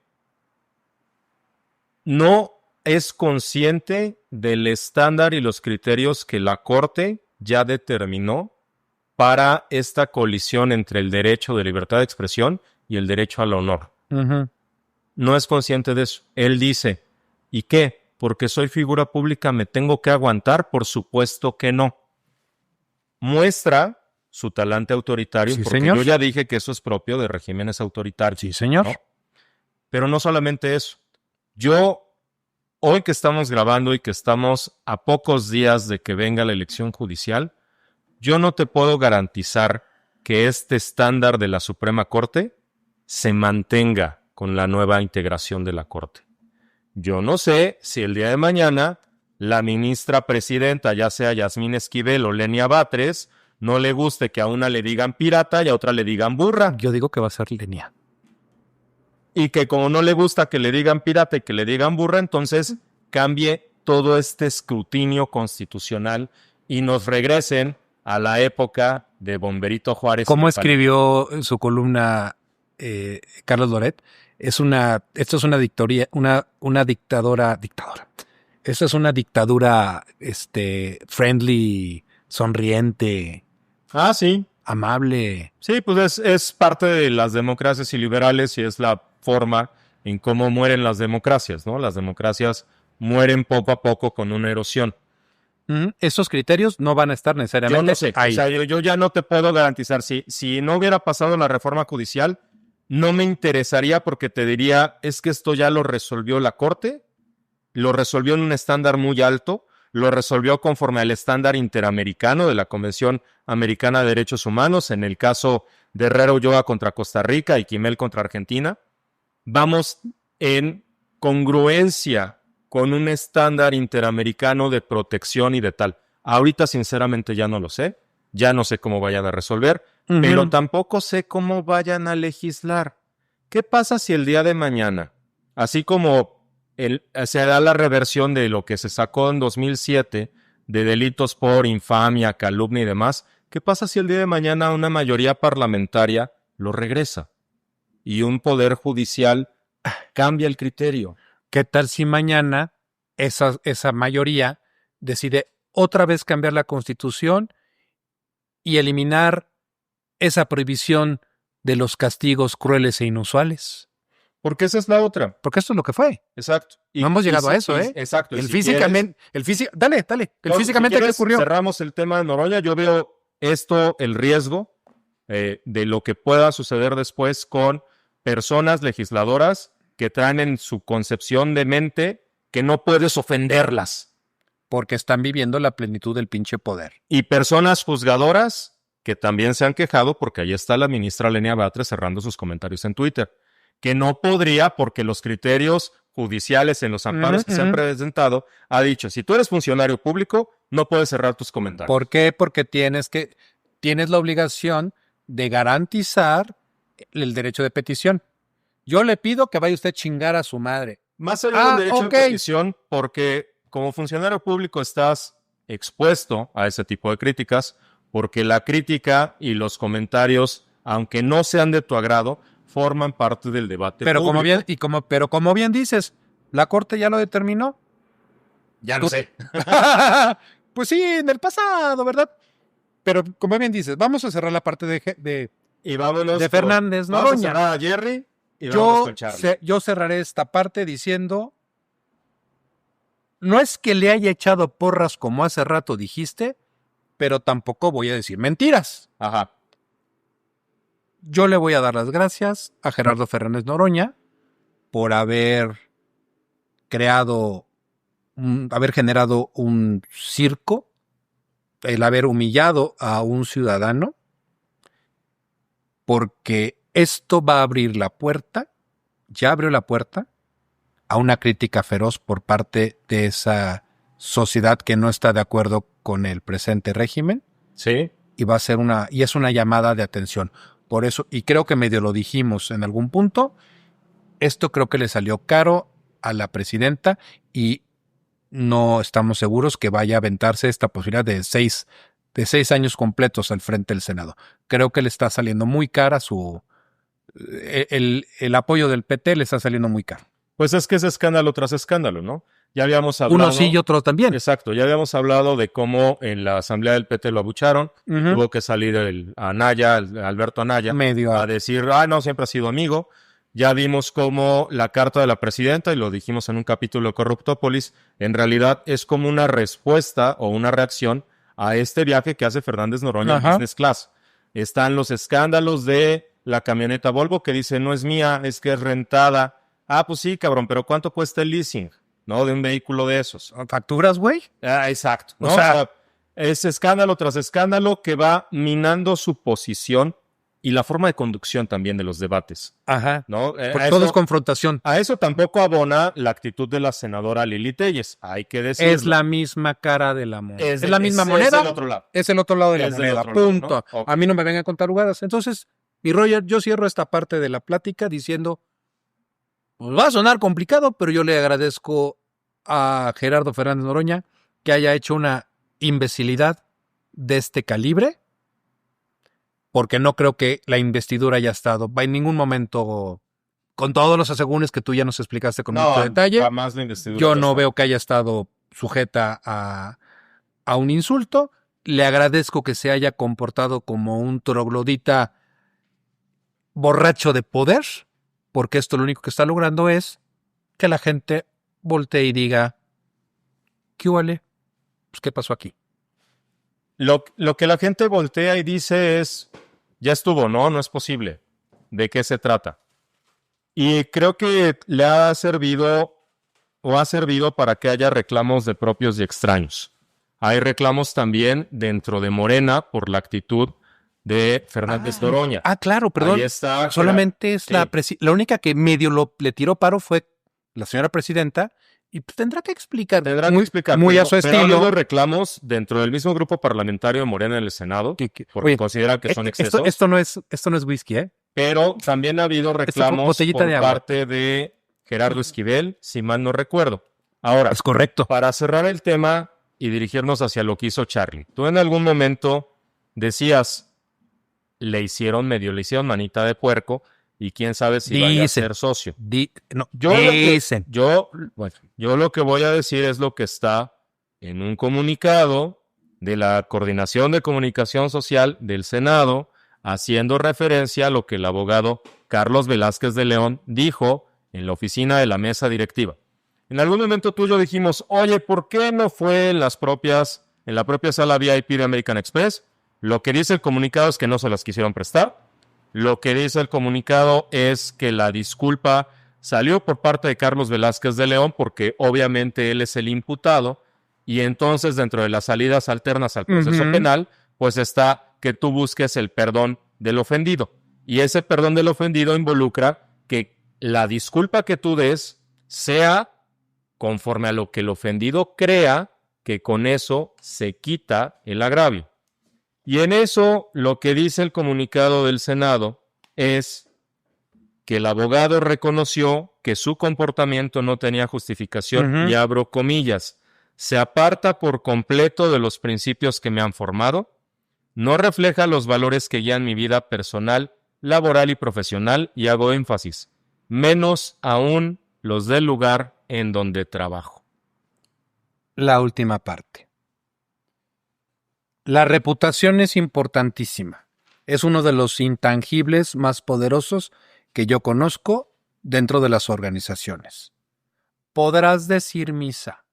no es consciente del estándar y los criterios que la Corte ya determinó para esta colisión entre el derecho de libertad de expresión y el derecho al honor. Uh-huh. No es consciente de eso. Él dice, ¿y qué? ¿Porque soy figura pública me tengo que aguantar? Por supuesto que no. Muestra su talante autoritario, Sí, porque señor. yo ya dije que eso es propio de regímenes autoritarios. Sí, señor. ¿No? Pero no solamente eso. Hoy que estamos grabando y que estamos a pocos días de que venga la elección judicial, yo no te puedo garantizar que este estándar de la Suprema Corte se mantenga con la nueva integración de la Corte. Yo no sé si el día de mañana la ministra presidenta, ya sea Yasmín Esquivel o Lenia Batres, no le guste que a una le digan pirata y a otra le digan burra. Yo digo que va a ser Lenia. Y que como no le gusta que le digan pirata y que le digan burra, entonces cambie todo este escrutinio constitucional y nos regresen a la época de Bomberito Juárez. ¿Cómo escribió en su columna Carlos Loret? Esto es una dictadura. Esto es una dictadura friendly, sonriente. Ah, sí. Amable. Sí, pues es parte de las democracias y liberales y es la forma en cómo mueren las democracias, ¿no? Las democracias mueren poco a poco con una erosión. Esos criterios no van a estar necesariamente yo no sé, ahí. O sea, yo ya no te puedo garantizar. Si no hubiera pasado la reforma judicial, no me interesaría porque te diría, es que esto ya lo resolvió la Corte, lo resolvió en un estándar muy alto, lo resolvió conforme al estándar interamericano de la Convención Americana de Derechos Humanos, en el caso de Herrera Ulloa contra Costa Rica y Quimel contra Argentina. Vamos en congruencia con un estándar interamericano de protección y de tal. Ahorita, sinceramente, ya no lo sé. Ya no sé cómo vayan a resolver, pero tampoco sé cómo vayan a legislar. ¿Qué pasa si el día de mañana, así como se da la reversión de lo que se sacó en 2007 de delitos por infamia, calumnia y demás, qué pasa si el día de mañana una mayoría parlamentaria lo regresa y un poder judicial cambia el criterio? ¿Qué tal si mañana esa mayoría decide otra vez cambiar la Constitución y eliminar esa prohibición de los castigos crueles e inusuales? Porque esa es la otra. Porque esto es lo que fue. Exacto. No hemos llegado a eso, ¿eh? Exacto. Físicamente, físicamente, ¿qué ocurrió? Cerramos el tema de Noroña. Yo veo el riesgo de lo que pueda suceder después con personas legisladoras que traen en su concepción de mente que no puedes ofenderlas. Porque están viviendo la plenitud del pinche poder. Y personas juzgadoras que también se han quejado porque ahí está la ministra Lenia Batres cerrando sus comentarios en Twitter. Que no podría, porque los criterios judiciales en los amparos que se han presentado, ha dicho, si tú eres funcionario público, no puedes cerrar tus comentarios. ¿Por qué? Porque tienes la obligación de garantizar el derecho de petición. Yo le pido que vaya usted a chingar a su madre. Más allá del derecho de petición, porque como funcionario público estás expuesto a ese tipo de críticas, porque la crítica y los comentarios, aunque no sean de tu agrado, forman parte del debate Pero público. como bien dices, la Corte ya lo determinó. Ya no sé. Pues sí, en el pasado, ¿verdad? Pero como bien dices, vamos a cerrar la parte Y vámonos de Fernández Vamos a Noroña. cerrar a Jerry y vamos con Charlie. Yo cerraré esta parte diciendo, no es que le haya echado porras como hace rato dijiste, pero tampoco voy a decir mentiras. Ajá. Yo le voy a dar las gracias a Gerardo Fernández Noroña por haber generado un circo, el haber humillado a un ciudadano, porque esto va a abrir la puerta, ya abrió la puerta a una crítica feroz por parte de esa sociedad que no está de acuerdo con el presente régimen. Sí. Y es una llamada de atención. Por eso, y creo que medio lo dijimos en algún punto, esto creo que le salió caro a la presidenta y no estamos seguros que vaya a aventarse esta posibilidad de 6 años completos al frente del Senado. Creo que le está saliendo muy cara el apoyo del PT le está saliendo muy caro. Pues es que es escándalo tras escándalo, ¿no? Ya habíamos hablado. Uno sí y otro también. Exacto, ya habíamos hablado de cómo en la asamblea del PT lo abucharon. Uh-huh. Tuvo que salir Alberto Anaya, a decir, no, siempre ha sido amigo. Ya vimos cómo la carta de la presidenta, y lo dijimos en un capítulo de Corruptópolis, en realidad es como una respuesta o una reacción a este viaje que hace Fernández Noroña en Business Class. Están los escándalos de la camioneta Volvo que dice, no es mía, es que es rentada. Pues sí, cabrón, pero ¿cuánto cuesta el leasing? ¿No? De un vehículo de esos. ¿Facturas, güey? Exacto. ¿no? O sea, es escándalo tras escándalo que va minando su posición y la forma de conducción también de los debates. Ajá. ¿No? Todo es confrontación. A eso tampoco abona la actitud de la senadora Lili Telles. Hay que decirlo. Es la misma cara de la moneda. Es la misma moneda. Es el otro lado. Es el otro lado de la moneda. Punto. Lado, ¿no? Okay. A mí no me vengan a contar jugadas. Entonces, y Roger, yo cierro esta parte de la plática diciendo, pues va a sonar complicado, pero yo le agradezco a Gerardo Fernández Noroña que haya hecho una imbecilidad de este calibre, porque no creo que la investidura haya estado en ningún momento, con todos los asegúnes que tú ya nos explicaste con mucho detalle, jamás la investidura yo no veo que haya estado sujeta a un insulto. Le agradezco que se haya comportado como un troglodita borracho de poder, porque esto lo único que está logrando es que la gente voltee y diga, ¿qué huele? Pues, ¿qué pasó aquí? Lo que la gente voltea y dice es, ya estuvo, no es posible. ¿De qué se trata? Y creo que le ha servido para que haya reclamos de propios y extraños. Hay reclamos también dentro de Morena por la actitud de Fernández Noroña. Claro, perdón. Ahí está. Solamente es la única que medio le tiró paro fue la señora presidenta, y pues tendrá que explicar. Muy a su estilo. Pero ha habido reclamos dentro del mismo grupo parlamentario de Morena en el Senado, porque consideran que son excesos. Esto no es whisky, ¿eh? Pero también ha habido reclamos por parte de Gerardo Esquivel, si mal no recuerdo. Ahora, es correcto. Para cerrar el tema y dirigirnos hacia lo que hizo Charlie, tú en algún momento decías, le hicieron manita de puerco, y quién sabe si vaya a ser socio. Yo lo que voy a decir es lo que está en un comunicado de la Coordinación de Comunicación Social del Senado, haciendo referencia a lo que el abogado Carlos Velázquez de León dijo en la oficina de la mesa directiva. En algún momento tú y yo dijimos, oye, ¿por qué no fue en la propia sala VIP de American Express? Lo que dice el comunicado es que no se las quisieron prestar. Lo que dice el comunicado es que la disculpa salió por parte de Carlos Velázquez de León porque obviamente él es el imputado, y entonces dentro de las salidas alternas al proceso penal, pues está que tú busques el perdón del ofendido. Y ese perdón del ofendido involucra que la disculpa que tú des sea conforme a lo que el ofendido crea, que con eso se quita el agravio. Y en eso lo que dice el comunicado del Senado es que el abogado reconoció que su comportamiento no tenía justificación, y abro comillas, se aparta por completo de los principios que me han formado, no refleja los valores que guían mi vida personal, laboral y profesional, y hago énfasis, menos aún los del lugar en donde trabajo. La última parte. La reputación es importantísima. Es uno de los intangibles más poderosos que yo conozco dentro de las organizaciones. Podrás decir misa.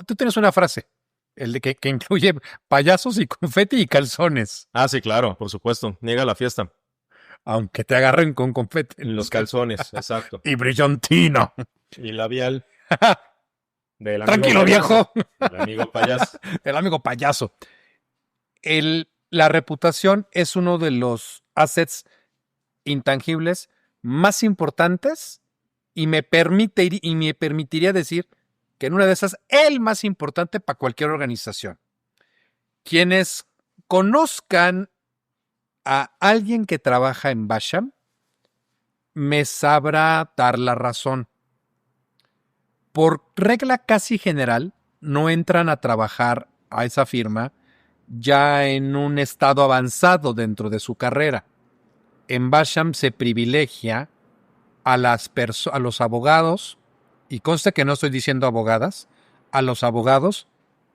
Tú tienes una frase, el de que incluye payasos y confeti y calzones. Ah, sí, claro, por supuesto. Niega la fiesta. Aunque te agarren con confeti. En los calzones, exacto. Y brillantina. Y labial. Del Tranquilo, amigo viejo. El amigo payaso. El amigo payaso. La reputación es uno de los assets intangibles más importantes y me permitiría decir que en una de esas, el más importante para cualquier organización. Quienes conozcan a alguien que trabaja en Basham, me sabrá dar la razón. Por regla casi general, no entran a trabajar a esa firma ya en un estado avanzado dentro de su carrera. En Basham se privilegia a los abogados, y conste que no estoy diciendo abogadas, a los abogados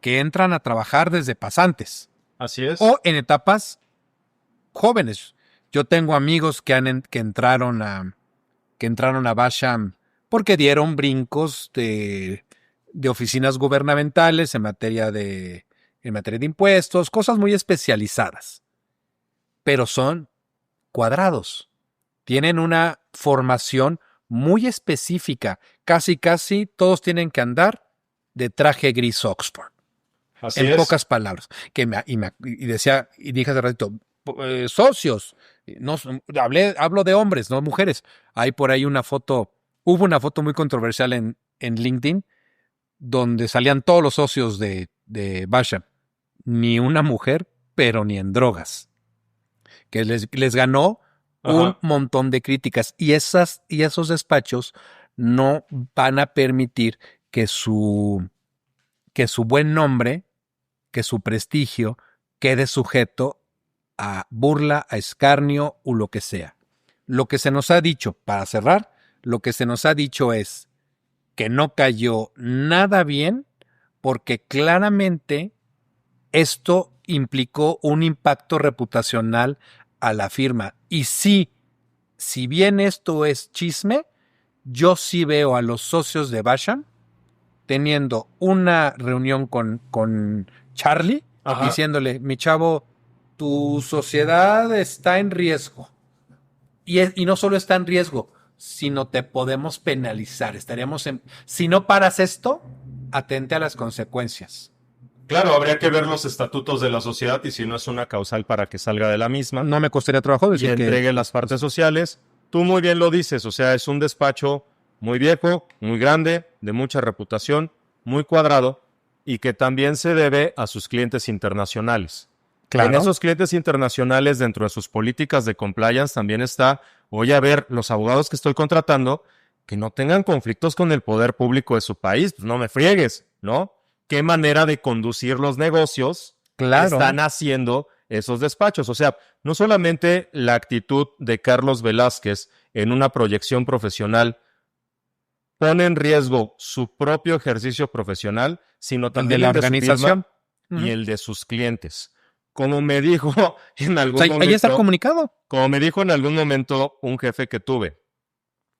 que entran a trabajar desde pasantes. Así es. O en etapas jóvenes. Yo tengo amigos que entraron a Basham porque dieron brincos de oficinas gubernamentales en materia de impuestos, cosas muy especializadas. Pero son cuadrados. Tienen una formación muy específica. Casi todos tienen que andar de traje gris Oxford. Así en es. pocas palabras. Y dije hace ratito, socios. No, hablo de hombres, no mujeres. Hay por ahí hubo una foto muy controversial en LinkedIn donde salían todos los socios de Basham. Ni una mujer, pero ni en drogas. Que les ganó un montón de críticas. Y esos despachos no van a permitir que su buen nombre, que su prestigio quede sujeto a burla, a escarnio o lo que sea. Lo que se nos ha dicho, para cerrar, lo que se nos ha dicho es que no cayó nada bien porque claramente esto implicó un impacto reputacional a la firma. Y si bien esto es chisme, yo sí veo a los socios de Basham teniendo una reunión con Charlie, diciéndole, mi chavo, tu sociedad está en riesgo. Y no solo está en riesgo, sino te podemos penalizar. Si no paras esto, atente a las consecuencias. Claro, habría que ver los estatutos de la sociedad y si no es una causal para que salga de la misma. No me costaría trabajo decir que entregue las partes sociales. Tú muy bien lo dices, o sea, es un despacho muy viejo, muy grande, de mucha reputación, muy cuadrado y que también se debe a sus clientes internacionales. Claro. En esos clientes internacionales, dentro de sus políticas de compliance, también está, oye, a ver, los abogados que estoy contratando, que no tengan conflictos con el poder público de su país, pues no me friegues, ¿no? ¿Qué manera de conducir los negocios están haciendo esos despachos? O sea, no solamente la actitud de Carlos Velázquez en una proyección profesional pone en riesgo su propio ejercicio profesional, sino también el de la organización y el de sus clientes. Como me dijo en algún momento... Ahí está el comunicado. Como me dijo en algún momento un jefe que tuve,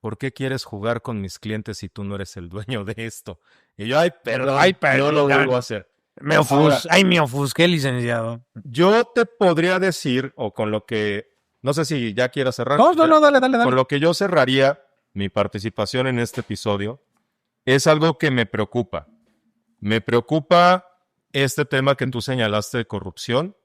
¿por qué quieres jugar con mis clientes si tú no eres el dueño de esto? Y yo, perdón, no lo vuelvo a hacer. Me ofusqué, licenciado. Yo te podría decir, o con lo que, no sé si ya quieras cerrar. No, dale. Con lo que yo cerraría mi participación en este episodio, es algo que me preocupa. Me preocupa este tema que tú señalaste de corrupción,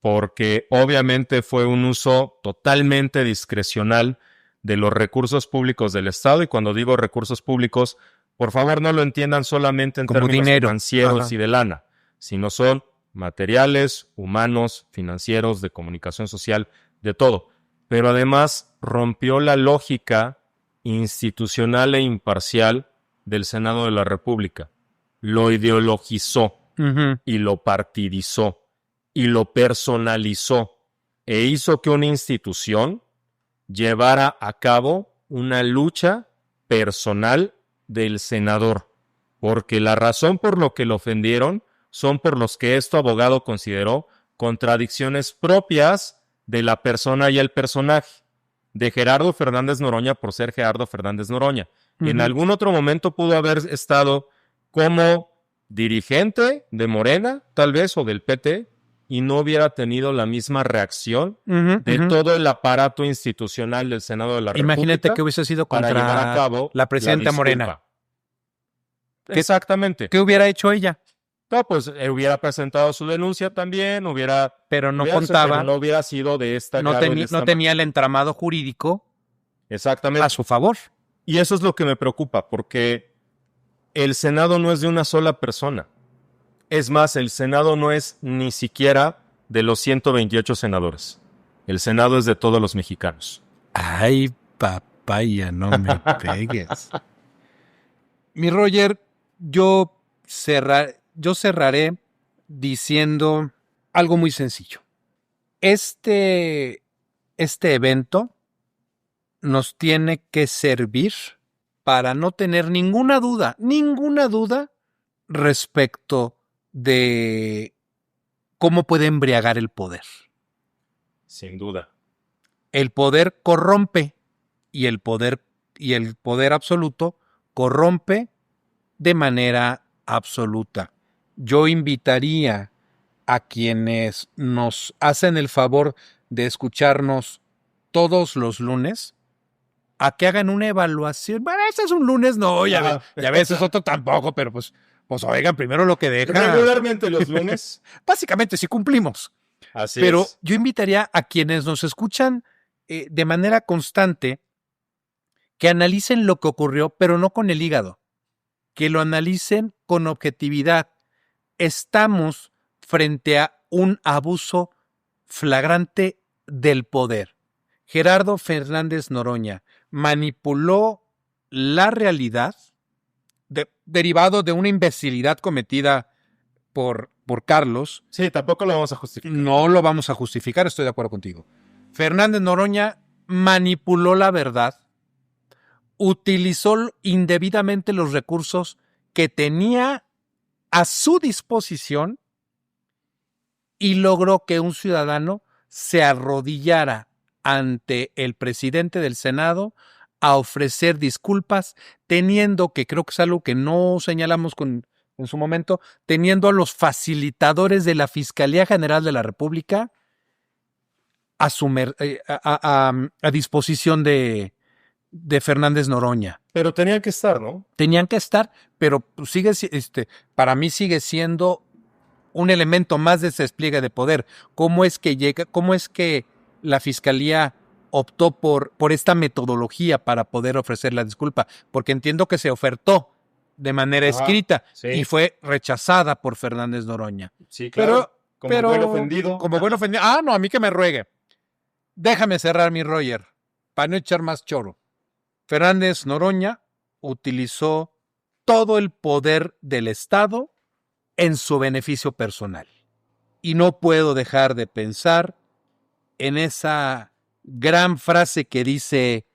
porque obviamente fue un uso totalmente discrecional de los recursos públicos del Estado, y cuando digo recursos públicos, por favor no lo entiendan solamente en como términos dinero financieros y de lana, sino son materiales, humanos, financieros, de comunicación social, de todo. pero además rompió la lógica institucional e imparcial del Senado de la República. Lo ideologizó y lo partidizó y lo personalizó e hizo que una institución llevara a cabo una lucha personal del senador, porque la razón por lo que lo ofendieron son por los que abogado consideró contradicciones propias de la persona y el personaje, de Gerardo Fernández Noroña por ser Gerardo Fernández Noroña. En algún otro momento pudo haber estado como dirigente de Morena, tal vez, o del PT, y no hubiera tenido la misma reacción de todo el aparato institucional del Senado de la República. Imagínate que hubiese sido contra para llevar a cabo la presidenta Morena. Exactamente. ¿Qué hubiera hecho ella? No, pues hubiera presentado su denuncia también, pero no contaba, pero no hubiera sido de esta no tenía el entramado jurídico exactamente a su favor. Y eso es lo que me preocupa, porque el Senado no es de una sola persona. Es más, el Senado no es ni siquiera de los 128 senadores. El Senado es de todos los mexicanos. Ay, papaya, no me pegues. Mi Roger, yo cerraré diciendo algo muy sencillo. Este evento nos tiene que servir para no tener ninguna duda respecto de cómo puede embriagar el poder. Sin duda. El poder corrompe y el poder absoluto corrompe de manera absoluta. Yo invitaría a quienes nos hacen el favor de escucharnos todos los lunes a que hagan una evaluación. Bueno, ese es un lunes, no, ya ves, es otro tampoco, pero pues oigan primero lo que deja. Regularmente los lunes. Básicamente sí cumplimos. Así pero es. Yo invitaría a quienes nos escuchan de manera constante que analicen lo que ocurrió, pero no con el hígado, que lo analicen con objetividad. Estamos frente a un abuso flagrante del poder. Gerardo Fernández Noroña manipuló la realidad derivado de una imbecilidad cometida por Carlos. Sí, tampoco lo vamos a justificar. No lo vamos a justificar, estoy de acuerdo contigo. Fernández Noroña manipuló la verdad, utilizó indebidamente los recursos que tenía a su disposición y logró que un ciudadano se arrodillara ante el presidente del Senado a ofrecer disculpas, teniendo, que creo que es algo que no señalamos en su momento, teniendo a los facilitadores de la Fiscalía General de la República a disposición de Fernández Noroña. Pero tenían que estar, ¿no? Tenían que estar, pero para mí sigue siendo un elemento más de ese despliegue de poder. ¿Cómo es que la Fiscalía optó por esta metodología para poder ofrecer la disculpa? Porque entiendo que se ofertó de manera escrita y fue rechazada por Fernández Noroña. Sí, claro. Como buen ofendido. Como buen ofendido. No, a mí que me ruegue. Déjame cerrar, mi Roger, para no echar más choro. Fernández Noroña utilizó todo el poder del Estado en su beneficio personal. Y no puedo dejar de pensar en esa gran frase que dice: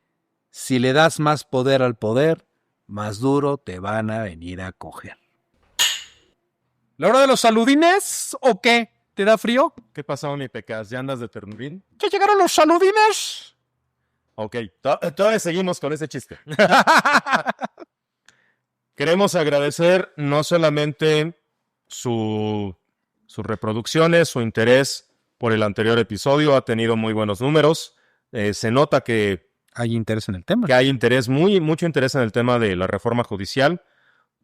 si le das más poder al poder, más duro te van a venir a coger. ¿La hora de los saludines o qué? ¿Te da frío? ¿Qué pasó, mi Pecas? ¿Ya andas de ternurín? ¿Ya llegaron los saludines? Ok, todavía seguimos con ese chiste. Queremos agradecer no solamente sus reproducciones, su interés por el anterior episodio, ha tenido muy buenos números. Se nota que hay interés en el tema. Que hay interés, mucho interés en el tema de la reforma judicial.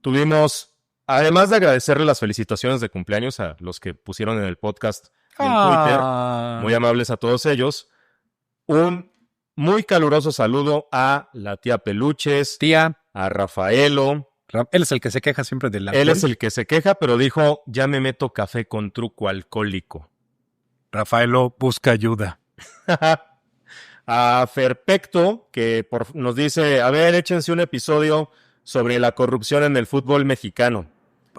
Tuvimos, además de agradecerle las felicitaciones de cumpleaños a los que pusieron en el podcast en Twitter, muy amables a todos ellos, un muy caluroso saludo a la tía Peluches, a Rafaelo. Él es el que se queja siempre del alcohol. Él es el que se queja, pero dijo: ya me meto café con truco alcohólico. Rafaelo busca ayuda. A Ferpecto, que nos dice, a ver, échense un episodio sobre la corrupción en el fútbol mexicano.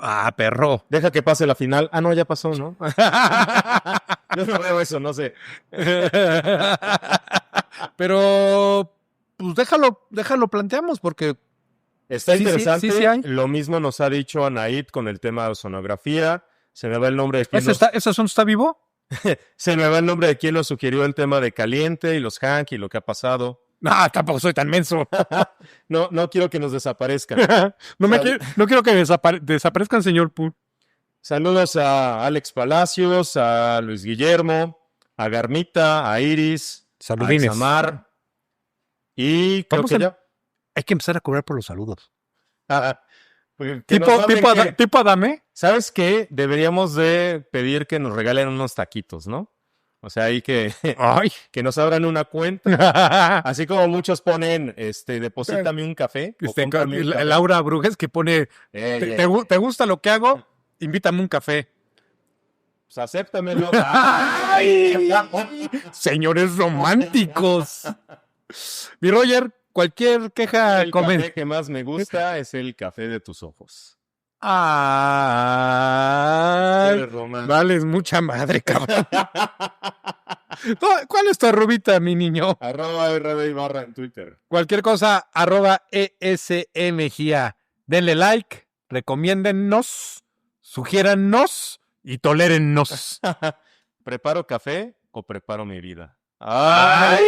Ah, perro. Deja que pase la final. Ah, no, ya pasó, ¿no? Yo no veo eso, no sé. Pero, pues déjalo planteamos porque Está Sí, sí, interesante. sí hay. Lo mismo nos ha dicho Anaid con el tema de sonografía. Se me va el nombre de quién ¿ese asunto está vivo? Se me va el nombre de quién lo sugirió el tema de Caliente y los Hank y lo que ha pasado. No, tampoco soy tan menso. No quiero que nos desaparezcan. No quiero que desaparezcan, señor Poole. Saludos a Alex Palacios, a Luis Guillermo, a Garmita, a Iris, Saludines. a Isamar. Y creo Vamos que a- ya. Hay que empezar a cobrar por los saludos. Que nos manden Tipo Adame. ¿Sabes qué? Deberíamos de pedir que nos regalen unos taquitos, ¿no? O sea, ahí Ay. que nos abran una cuenta. Así como muchos ponen, deposítame un café. O cómprame un café. Laura Brujes que pone, Ey, ¿te gusta lo que hago? Invítame un café. pues acéptamelo. Señores románticos. Mi Roger, cualquier queja, El café que más me gusta es el café de tus ojos. Ay, Eres romántico. vales mucha madre, cabrón. ¿Cuál es tu arrobita, mi niño? @RD en Twitter. Cualquier cosa, @ESMGIA. Denle like, recomiéndennos, sugiérannos y tolérennos. ¿Preparo café o preparo mi vida? ¡Ay!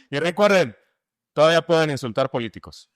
Y recuerden, todavía pueden insultar políticos.